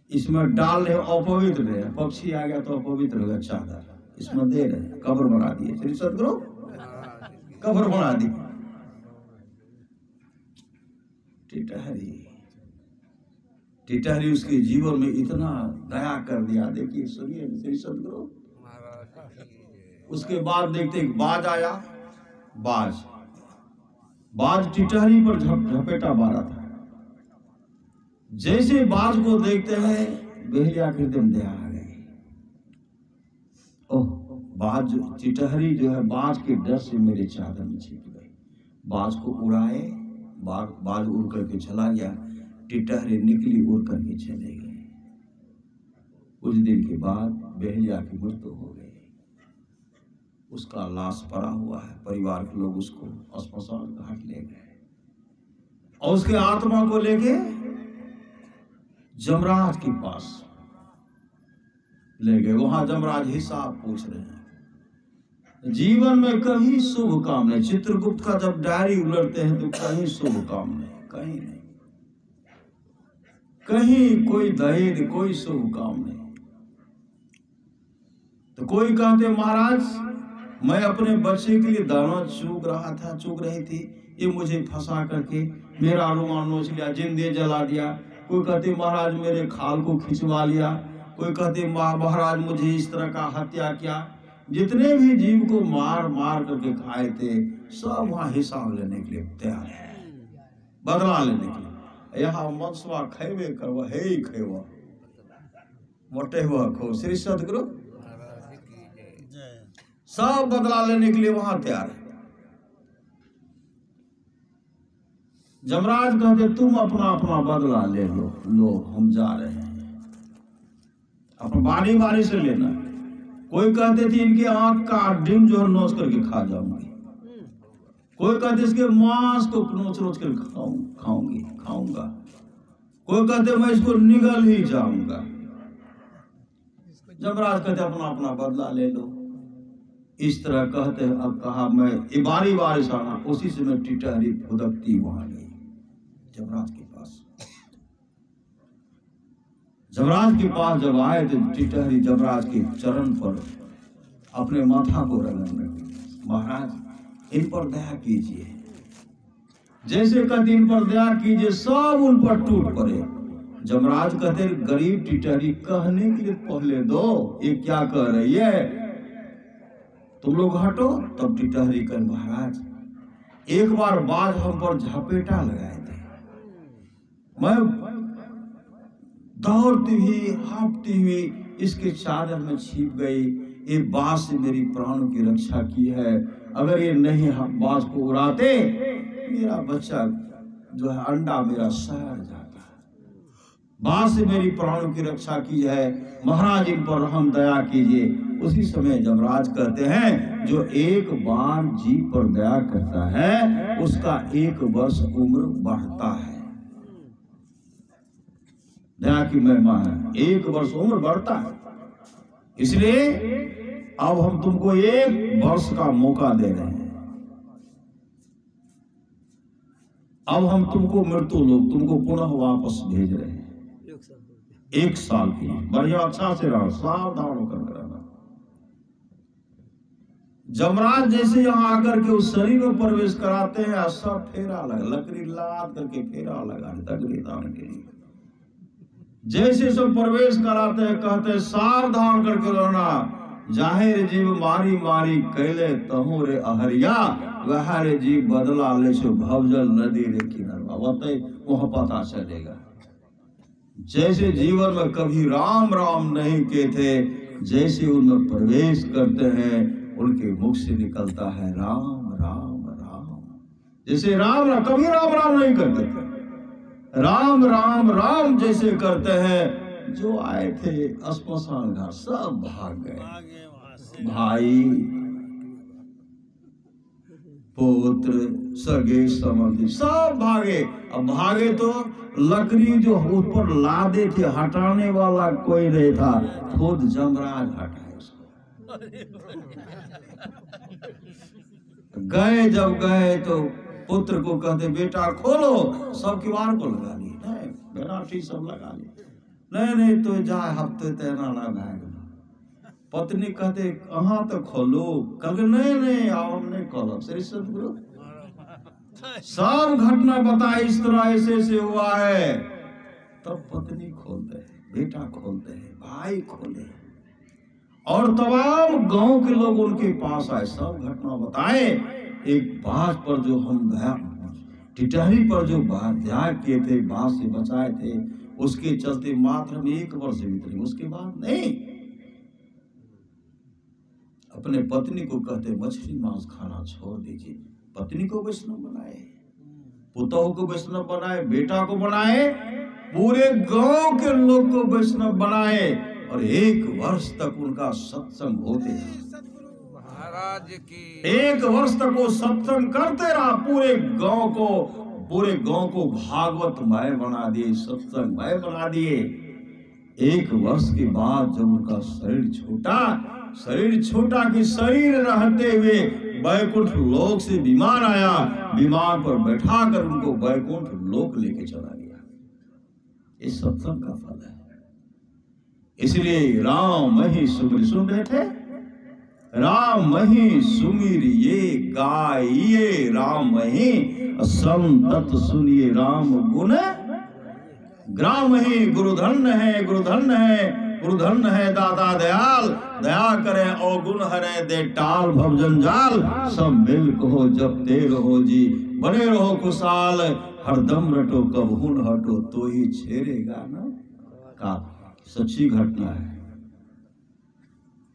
इसमें डाल रहे अपवित्र रहे। पक्षी आ गया तो अपवित्र हो गया चादर, इसमें दे रहे, कब्र बना दिए। श्री सदगुरु कब्र बना दी। टिटहरी उसके जीवन में इतना दया कर दिया। देखिए सुनिए श्री सदगुरु। उसके बाद देखते एक बाज आया। बाज टिटहरी पर झपेटा मारा था। जैसे बाज को देखते हैं, बहेलिया के एकदम दया आ गई। ओह, बाज टिटहरी जो है बाज के डर से मेरे चादर में छिप गई। बाज को उड़ाए, बाज उड़ करके चला गया। टिटहरी निकली, उड़ करके चले गए। कुछ दिन के बाद बहेलिया की मृत्यु हो गई। उसका लाश पड़ा हुआ है। परिवार के लोग उसको श्मशान घाट ले गए और उसके आत्मा को लेके जमराज के पास ले गए। वहां जमराज हिसाब पूछ रहे हैं। जीवन में कहीं शुभ काम नहीं। चित्रगुप्त का जब डायरी उलटते हैं तो कहीं शुभ काम नहीं, कहीं नहीं, कहीं कोई धैर्य, कोई शुभ काम नहीं। तो कोई कहते महाराज मैं अपने बच्चे के लिए दाना चूक रही थी, ये मुझे फंसा करके मेरा रुमाल नोच लिया, जिंदे जला दिया। कोई कहते महाराज मेरे खाल को खिंचवा लिया। कोई कहते महाराज मुझे इस तरह का हत्या किया। जितने भी जीव को मार मार करके खाए थे, सब वहां हिसाब लेने के लिए तैयार है, बदला लेने के लिए। यहाँ मनसवा खेबे करवा है ही खेवा मोटे हुआ खो। श्री सदगुरु महाराज की जय। सब बदला लेने के लिए वहां तैयार है। जमराज कहते तुम अपना अपना बदला ले लो, लो हम जा रहे हैं। अपना बारी बारी से लेना। कोई कहते थे इनके आंख का डिम जो है नोच करके खा जाऊंगी, कोई कहते इसके मांस को नोच नोच कर खाऊंगा, कोई कहते मैं इसको निगल ही जाऊंगा। जमराज कहते अपना अपना बदला ले लो। इस तरह कहते अब कहा मैं बारी बारी से आना। उसी से मैं टिटहरी फुदकती वहां गई जमराज के पास। जमराज के पास जब आए तो टिटहरी जमराज के चरण पर अपने माथा को रगड़ने लगी। महाराज इन पर दया कीजिए। जैसे कहते इन पर दया कीजिए, सब उन पर टूट पड़े। जमराज कहते गरीब टिटहरी कहने के लिए पहले दो, ये क्या कह रही है, तुम लोग हटो। तब टिटहरी कहे महाराज एक बार बाज हम पर झपेटा लगाए थे, मैं दौड़ती हुई हाँफती हुई इसके चादर में छिप गई। ये बाज से मेरी प्राणों की रक्षा की है। अगर ये नहीं बाज को उड़ाते मेरा बच्चा जो है अंडा मेरा सड़ जाता। बाज से मेरी प्राणों की रक्षा की है, महाराज इन पर रहम दया कीजिए। उसी समय जमराज कहते हैं जो एक बार जीव पर दया करता है उसका 1 वर्ष उम्र बढ़ता है। दया की महिमा है, 1 वर्ष उम्र बढ़ता है। इसलिए अब हम तुमको 1 वर्ष का मौका दे रहे हैं। अब हम तुमको मृत्यु लोग तुमको पुनः वापस भेज रहे हैं 1 साल के लिए। बढ़िया अच्छा से रहो, सावधान होकर रहना। जमराज जैसे यहाँ आकर के उस शरीर में प्रवेश कराते हैं, सब फेरा लगा, लकड़ी लाद करके फेरा लगा तगड़ी दान के लिए। जैसे सब प्रवेश कराते हैं कहते हैं सावधान करके रहना। जाहिर जीव मारी मारी कैले तहु रे अहरिया, वह रे जीव बदला ले सो भवजल नदी रे किनारा। वह पता चलेगा। जैसे जीवन में कभी राम राम नहीं के थे, जैसे उनमें प्रवेश करते हैं उनके मुख से निकलता है राम राम राम। जैसे राम राम कभी राम राम नहीं करते थे, राम राम राम जैसे करते हैं। जो आए थे श्मशान घाट सब भाग गए। भाई पुत्र सगे संबंधी सब भागे। अब भागे तो लकड़ी जो ऊपर लादे थे हटाने वाला कोई नहीं था, खुद जमराज हटाए उसको। गए जब गए तो पुत्र को कहते बेटा खोलो, सब किवाड़ को लगा ली, नहीं बेटा ठीक सब लगा ली, नहीं तो जाए हफ्ते तेना ना भाग। पत्नी कहते कहाँ तो खोलो, कल नहीं आओ हम नहीं खोलो। श्री सदगुरु सब घटना बताए इस तरह ऐसे हुआ है। तब पत्नी खोलते हैं, बेटा खोलते हैं, भाई खोले और तमाम गांव के लोग उनके पास आए, सब घटना बताए। एक बाज पर जो हम दया टिटहरी पर जो दया किए थे, बाज से बचाए थे, उसके चलते मात्र हम 1 वर्ष बीते, उसके बाद नहीं। अपने पत्नी को कहते मछली मांस खाना छोड़ दीजिए। पत्नी को वैष्णव बनाए, पुतोह को वैष्णव बनाए, बेटा को बनाए, पूरे गांव के लोग को वैष्णव बनाए और 1 वर्ष तक उनका सत्संग होते रहा। महाराज की 1 वर्ष तक वो सत्संग करते रहा। पूरे गांव को भागवतमय बना दिए, सत्संगमय बना दिए। 1 वर्ष के बाद जब उनका शरीर छोटा कि शरीर रहते हुए बैकुंठ लोक से विमान आया, विमान पर बैठा कर उनको बैकुंठ लोक लेके चला गया। इस सत्संग का फल है। इसलिए राम ही सुन रहे थे, राम ही सुमिरिये गाइए, राम ही संतत सुनिए राम गुण। ग्राम ही गुरुधन है, गुरुधन है गुरुधन है दाता दयाल, दया करे अवगुण हरे दे टाल भव जंजाल। सब मिल कहो जपते रहो जी, बने रहो खुशहाल, हरदम रटो कबहू न हटो तो ही छेड़ेगा ना का। सच्ची घटना है,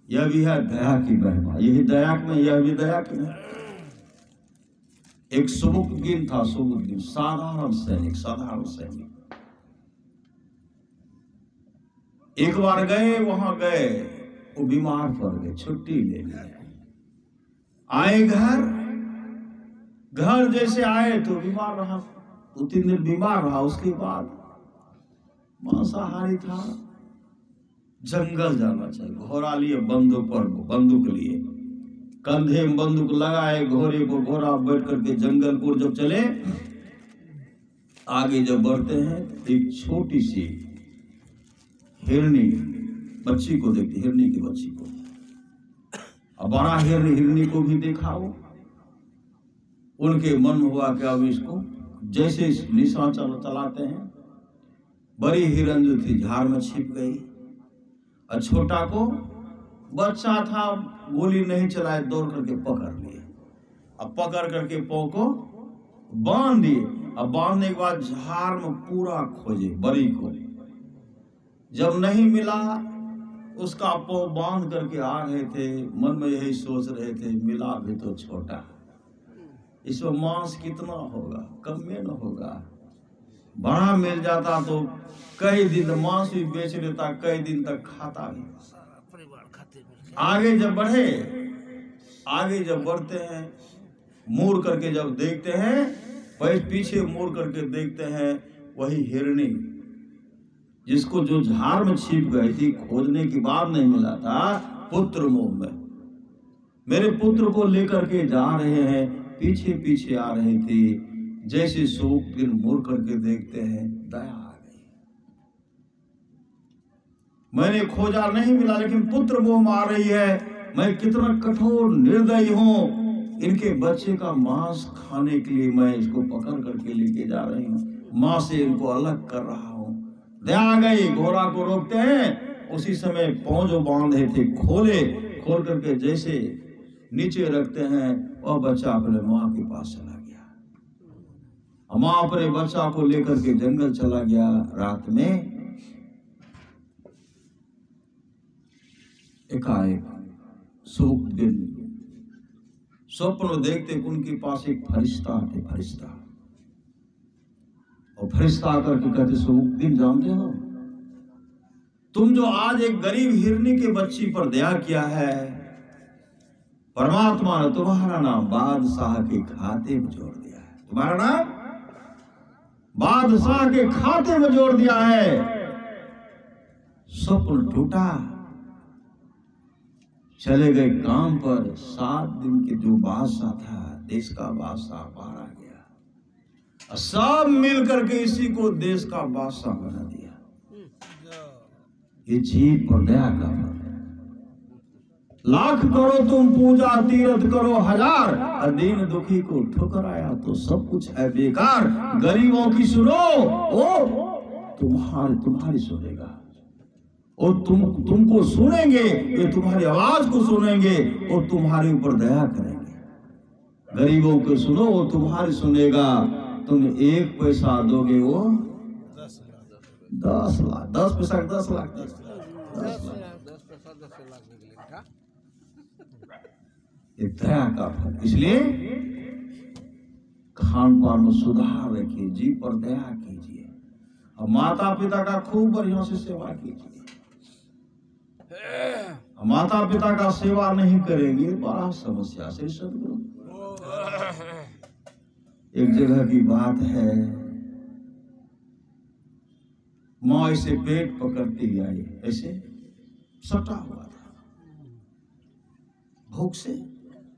यह भी है दया की महिमा। यही दया में, यह भी दया की महिमा। एक सुबुद्दीन था, सुबुद्दीन साधारण सैनिक, साधारण सैनिक। एक बार गए, वहां गए, वो बीमार पड़ गए, छुट्टी ले ली। आए घर जैसे आए तो बीमार रहा, 2-3 दिन बीमार रहा। उसके बाद मांसाहारी था, जंगल जाना चाहिए, घोड़ा लिए, बंदूक लिए, कंधे में बंदूक लगाए, घोड़े को, घोड़ा बैठ करके जंगल को जब चले, आगे जब बढ़ते हैं एक छोटी सी हिरनी बच्ची को देखती, हिरनी की बच्ची को। अब बड़ा हिरनी को भी देखा वो, उनके मन हुआ कि अब इसको जैसे निशान चलाते हैं, बड़ी हिरन जो थी झाड़ में छिप गई, और छोटा को, बच्चा था, गोली नहीं चलाए, दौड़ करके पकड़ लिए। अब पकड़ करके पाँव को बांध दिए। अब बांधने के बाद झाड़ में पूरा खोजे बड़ी को, जब नहीं मिला, उसका पाँव बांध करके आ रहे थे, मन में यही सोच रहे थे, मिला भी तो छोटा, इसमें मांस कितना होगा, कम में न होगा, बड़ा मिल जाता तो कई दिन मांस भी बेच लेता, कई दिन तक खाता भी। आगे जब बढ़ते हैं, मुड़ करके जब देखते हैं, पीछे मुड़ करके देखते हैं, वही हिरनी जिसको जो झाड़ में छिप गई थी, खोजने की बाद नहीं मिला था, पुत्र मोह में मेरे पुत्र को लेकर के जा रहे हैं, पीछे पीछे आ रही थी। जैसे शोक दिन मुड़ करके देखते हैं, दया आ गई। मैंने खोजा नहीं मिला, लेकिन पुत्र मोह में आ रही है, मैं कितना कठोर निर्दयी हूं, इनके बच्चे का मांस खाने के लिए मैं इसको पकड़ करके लेके जा रही हूँ, माँ से इनको अलग कर रहा हूँ। दया आ गई, घोड़ा को रोकते हैं, उसी समय पाँव जो बांधे थे खोल करके जैसे नीचे रखते हैं, वह बच्चा अपने माँ के पास चला गया। माँ अपने बच्चा को लेकर के जंगल चला गया। रात में एकाएक स्वप्न देखते उनके पास एक फरिश्ता आते, और फरिश्ता आकर के कहते, सुबुद्दीन जानते हो, तुम जो आज एक गरीब हिरनी के बच्ची पर दया किया है, परमात्मा ने तुम्हारा नाम बादशाह के खाते में जोड़ दिया है। तुम्हारा नाम बादशाह के खाते में जोड़ दिया है। स्वप्न टूटा, चले गए काम पर। 7 दिन के जो बादशाह था, देश का बादशाह बाहर आ गया, सब मिल करके इसी को देश का बादशाह बना दिया। ये जीव पर दया का फल है। लाख करो तुम पूजा, तीरथ करो 1000, दीन दुखी को ठुकराया तो सब कुछ है बेकार। गरीबों की सुनो, ओ तुम्हारी सुनेगा, और तुमको सुनेंगे, ये तुम्हारी आवाज को सुनेंगे और तुम्हारे ऊपर दया करेंगे। गरीबों को सुनो, वो तुम्हारी सुनेगा। तुम 1 पैसा दोगे, वो 10 लाख, 10 पैसा 10 लाख, 10 लाख। ये दया का फल। इसलिए खान पान में सुधार रखिए, जीव पर दया कीजिए, और माता पिता का खूब बढ़िया से सेवा कीजिए। माता पिता का सेवा नहीं करेंगे, बड़ा समस्या से। सदगुरु एक जगह की बात है, माँ ऐसे पेट पकड़ती आई, ऐसे सटा हुआ था, भूख से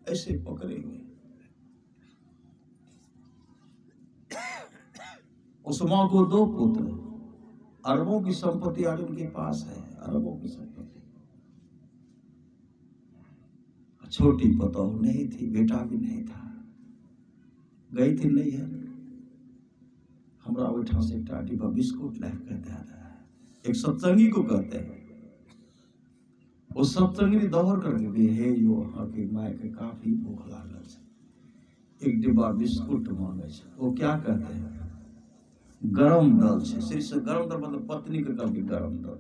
ऐसे पकड़े हुए। उस माँ को 2 पुत्र, अरबों की संपत्ति आज उनके पास है, अरबों की संपत्ति। छोटी पतोह नहीं थी, बेटा भी नहीं था। गई थी नहीं है, हमरा बैठा से टाटी पर बिस्कुट लेकर कहते हैं, एक सत्संगी को कहते हैं, वो सत्संगी दौड़ करके भी हे यो हकी माय के काफी भूख लागल है, एक डिब्बा बिस्कुट मांगे छे। वो क्या कहते हैं गरम दल से, सिर्फ से गरम दल मतलब पत्नी के कभी गरम दल।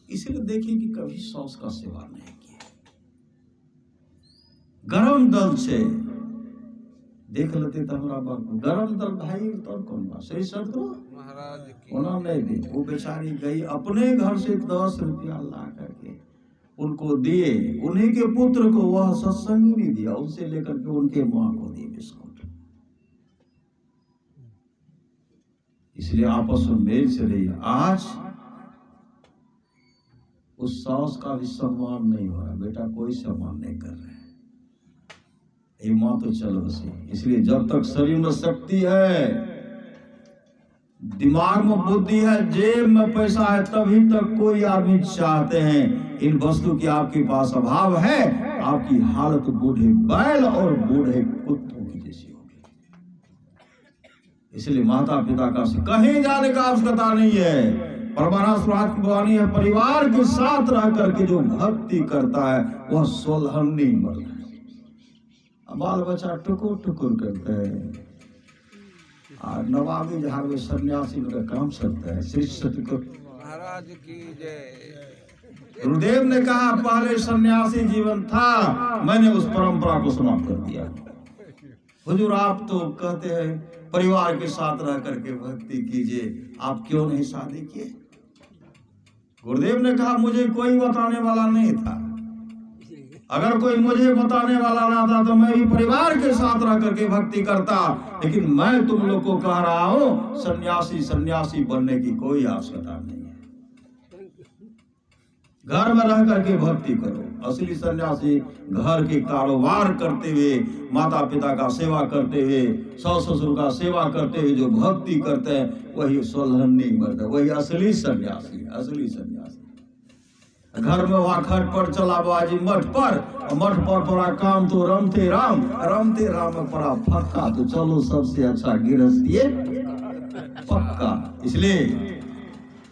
इसलिए देखिए कि कभी सॉस का सेवा नहीं किया, गरम दल से देख लेते तो हमारा बाप गरम दल भाई तो कौन बात श्री सतगुरु महाराज की होना नहीं दी। वो बेचारी गई अपने घर से 10 रुपया ला करके उनको दिए, उन्हीं के पुत्र को वह सत्संग नहीं दिया, उनसे लेकर के उनके माँ को दिए बिस्कुट। इसलिए आपस में मेल से रही। आज उस सास का भी सम्मान नहीं हो रहा, बेटा कोई सम्मान नहीं कर रहे, ये माँ तो चल बसी। इसलिए जब तक शरीर में शक्ति है, दिमाग में बुद्धि है, जेब में पैसा है, तभी तक कोई आदमी चाहते हैं। इन वस्तु की आपके पास अभाव है, आपकी हालत बूढ़े बैल और बूढ़े कुत्तों की जैसी होगी। इसलिए माता पिता का कहीं जाने का आवश्यकता नहीं है। परमानंद सुहाग की वाणी है, परिवार के साथ रह करके जो भक्ति करता है वह सोलहनी मर है। बाल बच्चा टुकुर टुकुर करते हैं और नवाबी जहां में सन्यासी का काम सकता है। श्री सतगुरु महाराज की जय। गुरुदेव ने कहा पहले सन्यासी जीवन था, मैंने उस परंपरा को समाप्त कर दिया। हुजूर आप तो कहते हैं परिवार के साथ रह करके भक्ति कीजिए, आप क्यों नहीं शादी किए? गुरुदेव ने कहा मुझे कोई बताने वाला नहीं था, अगर कोई मुझे बताने वाला ना था तो मैं भी परिवार के साथ रह करके भक्ति करता। लेकिन मैं तुम लोग को कह रहा हूं सन्यासी सन्यासी बनने की कोई आवश्यकता नहीं है, घर में रह करके भक्ति करो। असली सन्यासी घर के कारोबार करते हुए, माता पिता का सेवा करते हुए, सास ससुर का सेवा करते हुए जो भक्ति करते हैं वही सोलहनी मर्द है, वही असली सन्यासी। असली सन्यासी घर में वहां खट पर चला बाजी मठ पर, मठ पर पड़ा काम तो रमते राम में पड़ा फक्का, तो चलो सबसे अच्छा गृहस्थी पक्का। इसलिए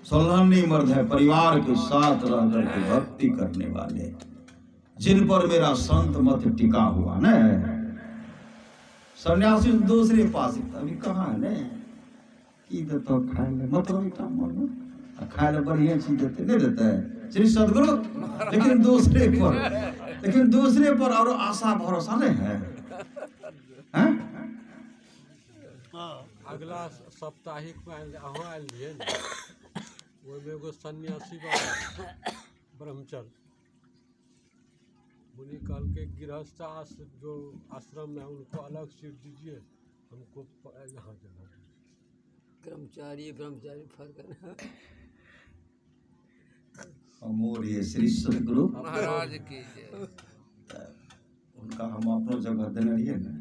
सोलहनी मर्द है, परिवार के साथ रह करके भक्ति करने वाले, जिन पर मेरा संत मत टिका हुआ न। सन्यासी दूसरे पास अभी कहाँ है न की देता खाए मतलब खाए बढ़िया चीज देते नहीं देता है श्री सदगुरु, लेकिन दूसरे पर और आशा भरोसा नहीं है, हैं? अगला साप्ताहिक में अहाँ आयल रहिए ने, ओहिमे एगो सन्यासी बाबा ब्रह्मचर्य मुनि काल के गृहस्थ जो आश्रम है उनको अलग सीट दीजिए, हमको यहाँ जगह कर्मचारी फर्क है। अमोर ये श्री सतगुरु महाराज की जय। उनका हम अपनो जगह देने रहिए ना।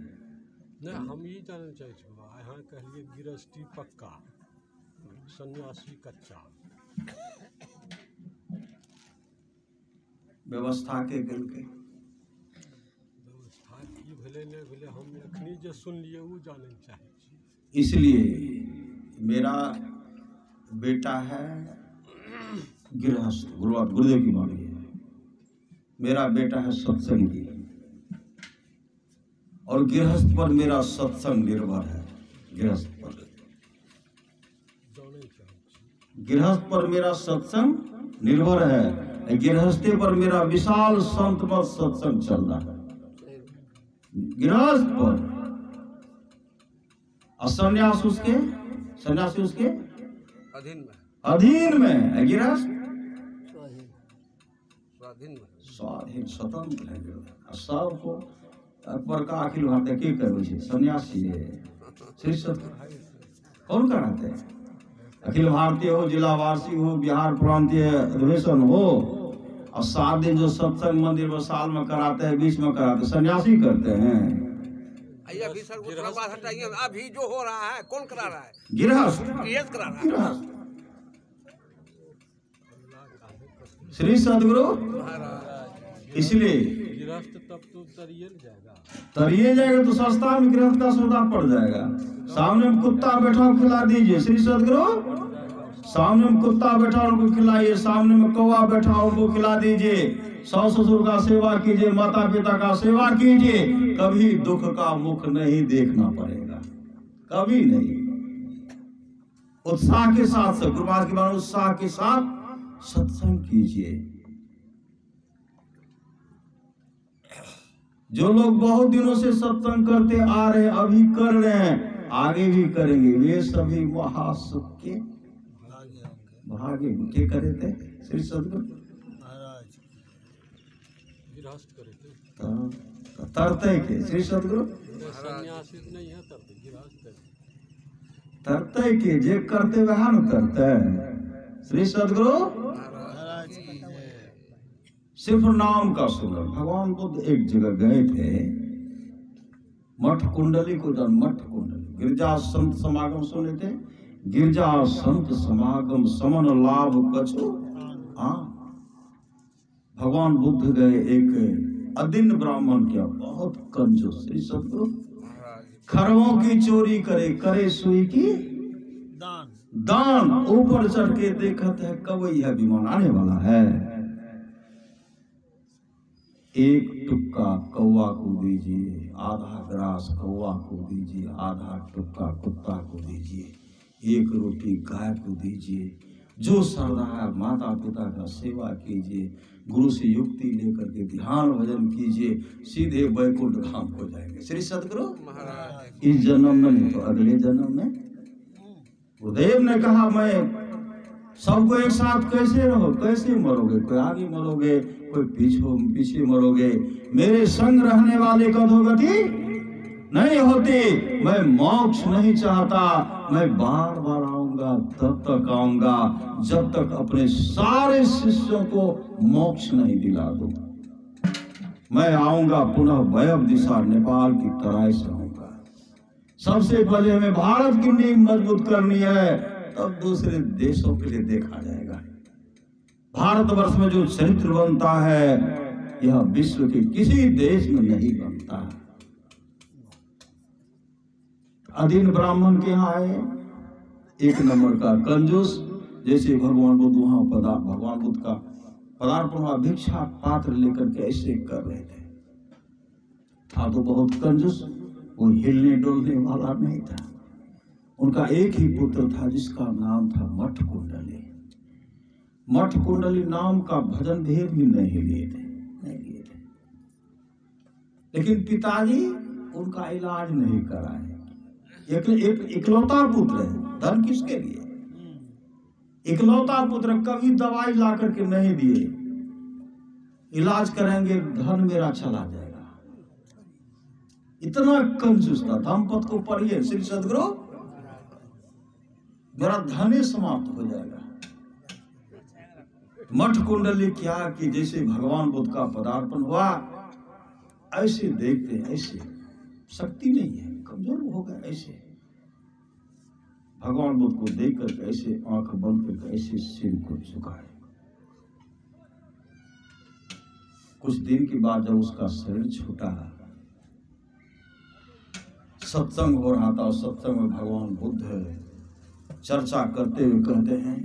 नहीं हम ये जानना चाहे यहाँ कहलिए गृहस्थी पक्का, सन्यासी कच्चा। व्यवस्था के गल के व्यवस्था की भेले नहीं भेले हम एखनी जे सुनलिए वो जाने चाहे। इसलिए मेरा बेटा है गृहस्थ, गुरुदेव की वाणी है, मेरा बेटा है सत्संगी और गृहस्थ पर मेरा सत्संग निर्भर है। गृहस्थ पर मेरा सत्संग निर्भर है, गृहस्थी पर मेरा विशाल संत पर सत्संग चल रहा है। गृहस्थ पर सन्यासी उसके अधीन में, गृहस्थ स्वाधीन स्वतंत्र है। सबको पर का अखिल भारतीय की करे सन्यासी है श्री सतगुरु कौन कराते हैं? अखिल भारतीय हो, जिला वासी हो, बिहार प्रांतीय अधिवेशन हो, और 7 दिन जो सत्संग मंदिर में साल में कराते हैं, 20 में कराते हैं, सन्यासी करते हैं। अभी सर दूसरा बात हटाइए, अभी जो हो रहा है कौन करा रहा है? गृहस्थ करा रहा है। श्री सतगुरु इसलिए गृहस्थ तब तो तरिए जाएगा तो सस्ता में गृहस्थ का सौदा पड़ जाएगा। सामने में कुत्ता बैठा खिला दीजिए श्री सतगुरु, सामने में कुत्ता बैठा उनको खिलाइए, सामने में कौवा बैठा उनको खिला दीजिए, सास ससुर का सेवा कीजिए, माता पिता का सेवा कीजिए, कभी दुख का मुख नहीं देखना पड़ेगा, कभी नहीं। उत्साह के साथ गुरुवार के बाद उत्साह के साथ सत्संग कीजिए। जो लोग बहुत दिनों से सत्संग करते आ रहे हैं, अभी कर रहे हैं, आगे भी करेंगे, वे सभी महासुख के भागे। क्या करे थे श्री सदगुरु महाराज? तरते के श्री सदगुरु तरते के जे करते वह न करते श्री सदगुरु महाराज। सिर्फ नाम का सुनर। भगवान बुद्ध एक जगह गए थे, मठ कुंडली को जान, मठ कुंडली गिरजा संत समागम सुने थे, गिरजा संत समागम समन लाभ कछु। हाँ, भगवान बुद्ध गए, एक अदिन ब्राह्मण क्या बहुत कंजूस श्री सदगुरु, खरवों की चोरी करे, करे सुई की दान। ऊपर चढ़ के देखते है कब यह विमान आने वाला है, एक टुक्का कौवा को दीजिए, आधा ग्रास कौवा को दीजिए, आधा टुक्का कुत्ता को दीजिए, एक रोटी गाय को दीजिए। जो श्रद्धा है माता पिता का सेवा कीजिए, गुरु से युक्ति लेकर के ध्यान भजन कीजिए, सीधे वैकुंठ धाम हो जाएंगे श्री सदगुरु महाराज। इस जन्म में नहीं तो अगले जन्म में। गुरुदेव ने कहा मैं सबको एक साथ कैसे रहो, कैसे मरोगे, कोई आगे मरोगे, कोई पीछे मरोगे, मेरे संग रहने वाले का अधोगति नहीं होती। मैं मोक्ष नहीं चाहता, मैं बार बार आऊंगा, तब तक आऊंगा जब तक अपने सारे शिष्यों को मोक्ष नहीं दिला दूं। मैं आऊंगा पुनः वैभ दिशा नेपाल की तराई से आऊंगा। सबसे पहले हमें भारत की नींव मजबूत करनी है, तब दूसरे देशों के लिए देखा जाएगा। भारतवर्ष में जो चरित्र बनता है, यह विश्व के किसी देश में नहीं बनता। अधीन ब्राह्मण के यहाँ आए, एक नंबर का कंजूस, जैसे भगवान बुद्ध वहां भगवान बुद्ध का पदार्पण हुआ, भिक्षा पात्र लेकर के ऐसे कर रहे थे। था तो बहुत कंजूस, वो हिलने डोलने वाला नहीं था। उनका एक ही पुत्र था जिसका नाम था मठ कुंडली। मठ कुंडली नाम का भजन भेद भी नहीं लिए थे, लेकिन पिताजी उनका इलाज नहीं कराए। इकलौता पुत्र है, धन किसके लिए? इकलौता पुत्र, कभी दवाई ला करके नहीं दिए, इलाज करेंगे धन मेरा चला जाएगा। इतना कंजूस था। धम्पत को पढ़िए श्री सदगुरु, मेरा धन ही समाप्त हो जाएगा। मठ कुंडली क्या कि जैसे भगवान बुद्ध का पदार्पण हुआ, ऐसे देखते, ऐसे शक्ति नहीं है, कमजोर हो गए, ऐसे भगवान बुद्ध को देख कर ऐसे आंख बंद करके ऐसे सिर को झुकाए। कुछ दिन के बाद जब उसका शरीर छूटा, सत्संग हो रहा था, सत्संग में भगवान बुद्ध चर्चा करते हुए कहते हैं,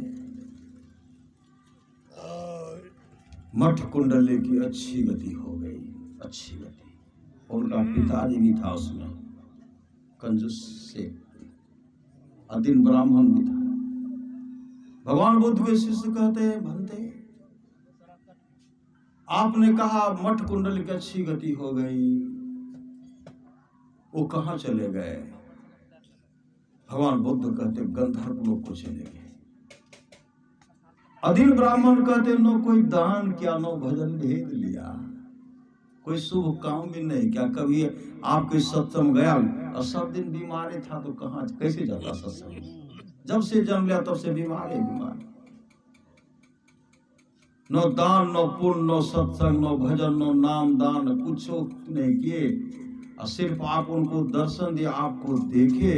मठ कुंडली की अच्छी गति हो गई, अच्छी गति। उनका पिताजी भी था उसमें, कंजूस से अधीन ब्राह्मण भी था। भगवान बुद्ध के शिष्य कहते हैं, भंते आपने कहा मठ कुंडली की अच्छी गति हो गई, वो कहाँ चले गए? भगवान बुद्ध कहते गंधर्व लोग को चले गए। अधीन ब्राह्मण कहते नो कोई दान किया, नो भजन भेद लिया, कोई शुभ काम भी नहीं क्या। कभी आपके सत्संग गया और सब दिन बीमार था तो कहाँ कैसे जाता सत्संग? जब से जन्म लिया तब से बीमार है, बीमार। नो दान, नो पुण्य, नो सत्संग, नो भजन, नो नाम दान, कुछ नहीं किए, और सिर्फ आप उनको दर्शन दिया, आपको देखे,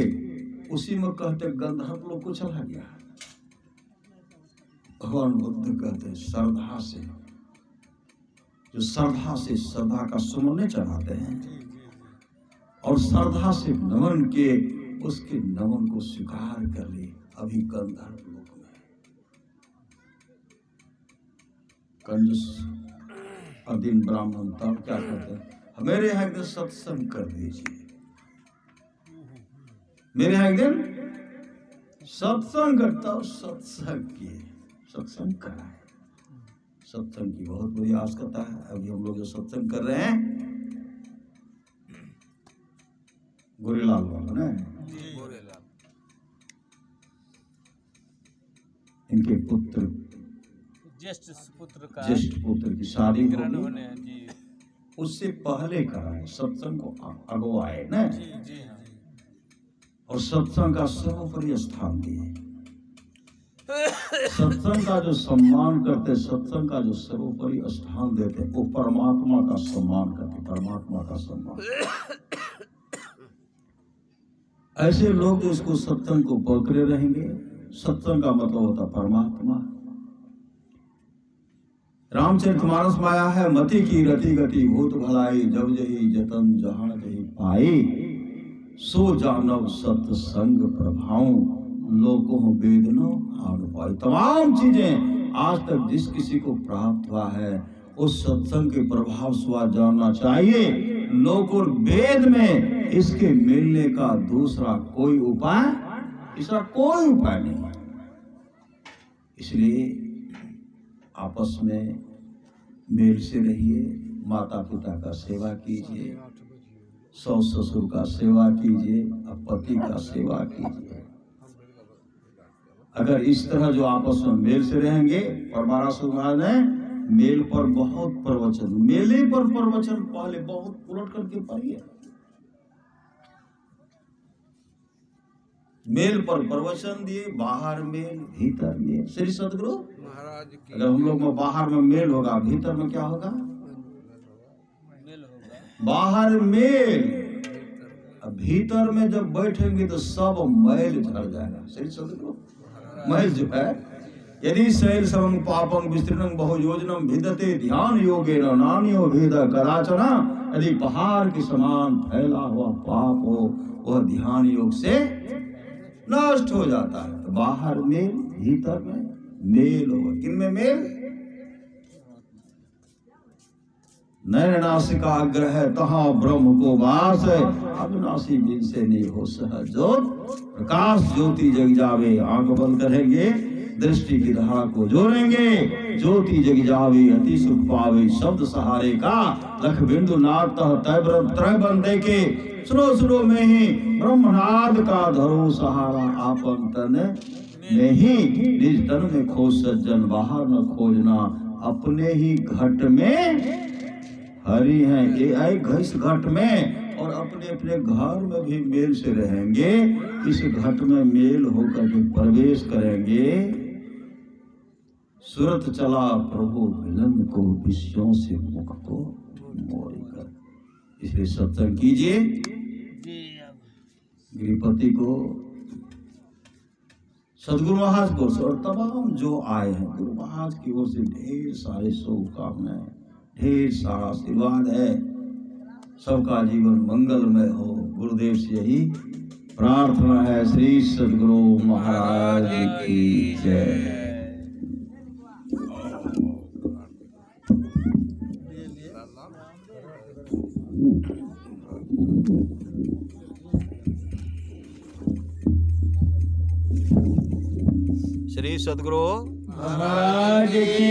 उसी में कहते गंधर्व लोग को चला गया। भगवान बुद्ध कहते श्रद्धा से, जो श्रद्धा से श्रद्धा का सुमन चढ़ाते हैं और श्रद्धा से नमन के, उसके नमन को स्वीकार कर ले, अभी गंधर्व लोक में। कंजूस अधीन ब्राह्मण तब क्या कहते हैं, मेरे यहाँ एक दिन सत्संग कर दीजिए, मेरे यहाँ एक दिन सत्संग करता हूँ। सत्संग किए, सत्संग कराए, सत्संग की बहुत बड़ी आवश्यकता है। अभी हम लोग जो सत्संग कर रहे हैं गोरेलाल बाबा ने, इनके पुत्र ज्येष्ठ पुत्र की शादी होगी, उससे पहले कराए, सत्संग को अगवाए ना, और सत्संग का सर्वोपरि स्थान दिए। सत्संग का जो सम्मान करते, सत्संग का जो सर्वोपरि स्थान देते, वो परमात्मा का सम्मान करते, परमात्मा का सम्मान। ऐसे लोग जो इसको सत्संग को पकड़े रहेंगे, सत्संग का मतलब होता परमात्मा। रामचरितमानस में आया है, मति की रति गति भूत भलाई, जब जही जतन जहां जही पाई, सो जानव सत्संग प्रभाव, लोगों वेदनो हार पाई। तमाम चीजें आज तक जिस किसी को प्राप्त हुआ है, उस सत्संग के प्रभाव से जानना चाहिए। लोगों वेद में इसके मिलने का दूसरा कोई उपाय, इसका कोई उपाय नहीं है। इसलिए आपस में मेल से रहिए, माता पिता का सेवा कीजिए, सास ससुर का सेवा कीजिए, पति का सेवा कीजिए। अगर इस तरह जो आपस में मेल से रहेंगे, परमारा सुभान है, मेल पर बहुत प्रवचन, मेले पर प्रवचन पहले बहुत उलट करके पढ़िए। मेल पर प्रवचन दिए, बाहर मेल भीतर मेल। श्री सदगुरु महाराज की अगर हम लोग में बाहर में मेल होगा, भीतर में क्या होगा? बाहर मेल, भीतर में जब बैठेंगे तो सब मैल झड़ जाएगा। श्री सदगुरु मैल जो है, यदि शैल समं पापं विस्तृणं बहुयोजनं भिदते ध्यान योगेन नान्यो भेद कदाचन, यदि पहाड़ के समान फैला हुआ पाप हो, वह ध्यान योग से नष्ट हो जाता है। तो बाहर मेल, भीतर में मेल हो। किनमें मेल? नैन नासिका ग्रह तहाँ ब्रह्म को वास है, अविनाशी बिन से नहीं हो सहज ज्योत, प्रकाश ज्योति जग जावे। आंख बंद करेंगे, दृष्टि की धारा को जोड़ेंगे, ज्योति जग जावे अति सुख पावे। शब्द सहारे का लख बिंदु नाथ त्रय बंदे के, सुनो सुनो में ही ब्रह्मनाद का धरो सहारा। आपन तन में ही निज तन में खोज सज्जन, बाहर न खोजना, अपने ही घट में हरि हैं। ये आए इस घट में, और अपने अपने घर में भी मेल से रहेंगे। इस घट में मेल होकर के प्रवेश करेंगे। सुरत चला प्रभु मिलन को, विषयों से मुख को मोरी कर। इसलिए सत्संग कीजिए। गृहपति को, सदगुरु महाराज को और तमाम जो आए हैं, गुरु महाराज की ओर से ढेर सारे शुभकामनाएं, ढेर सारा आशीर्वाद है। सबका जीवन मंगलमय हो, गुरुदेव से यही प्रार्थना है। श्री सदगुरु महाराज की जय। श्री सदगुरु महाराज की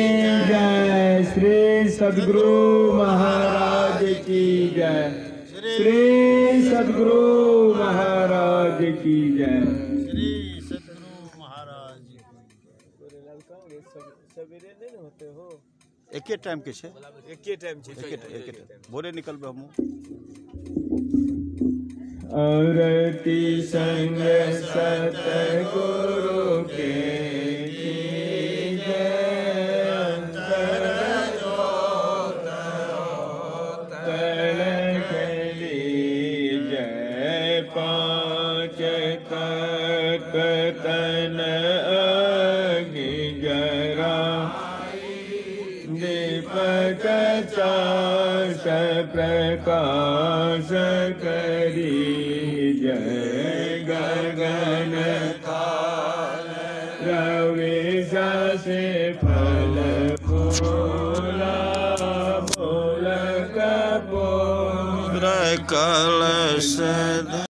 जय। श्री सदगुरु महाराज की जय। श्री सदगुरु महाराज की जय। श्री सदगुरु महाराज सवेरे नहीं होते हो? एके टाइम के छे, एके टाइम भोरे निकलबे हम। औरती संग सतगुरु के तन अग्नि जरा, दीपक चाश प्रकाश करी, जय गगन काल रवि से फल फूल। कलश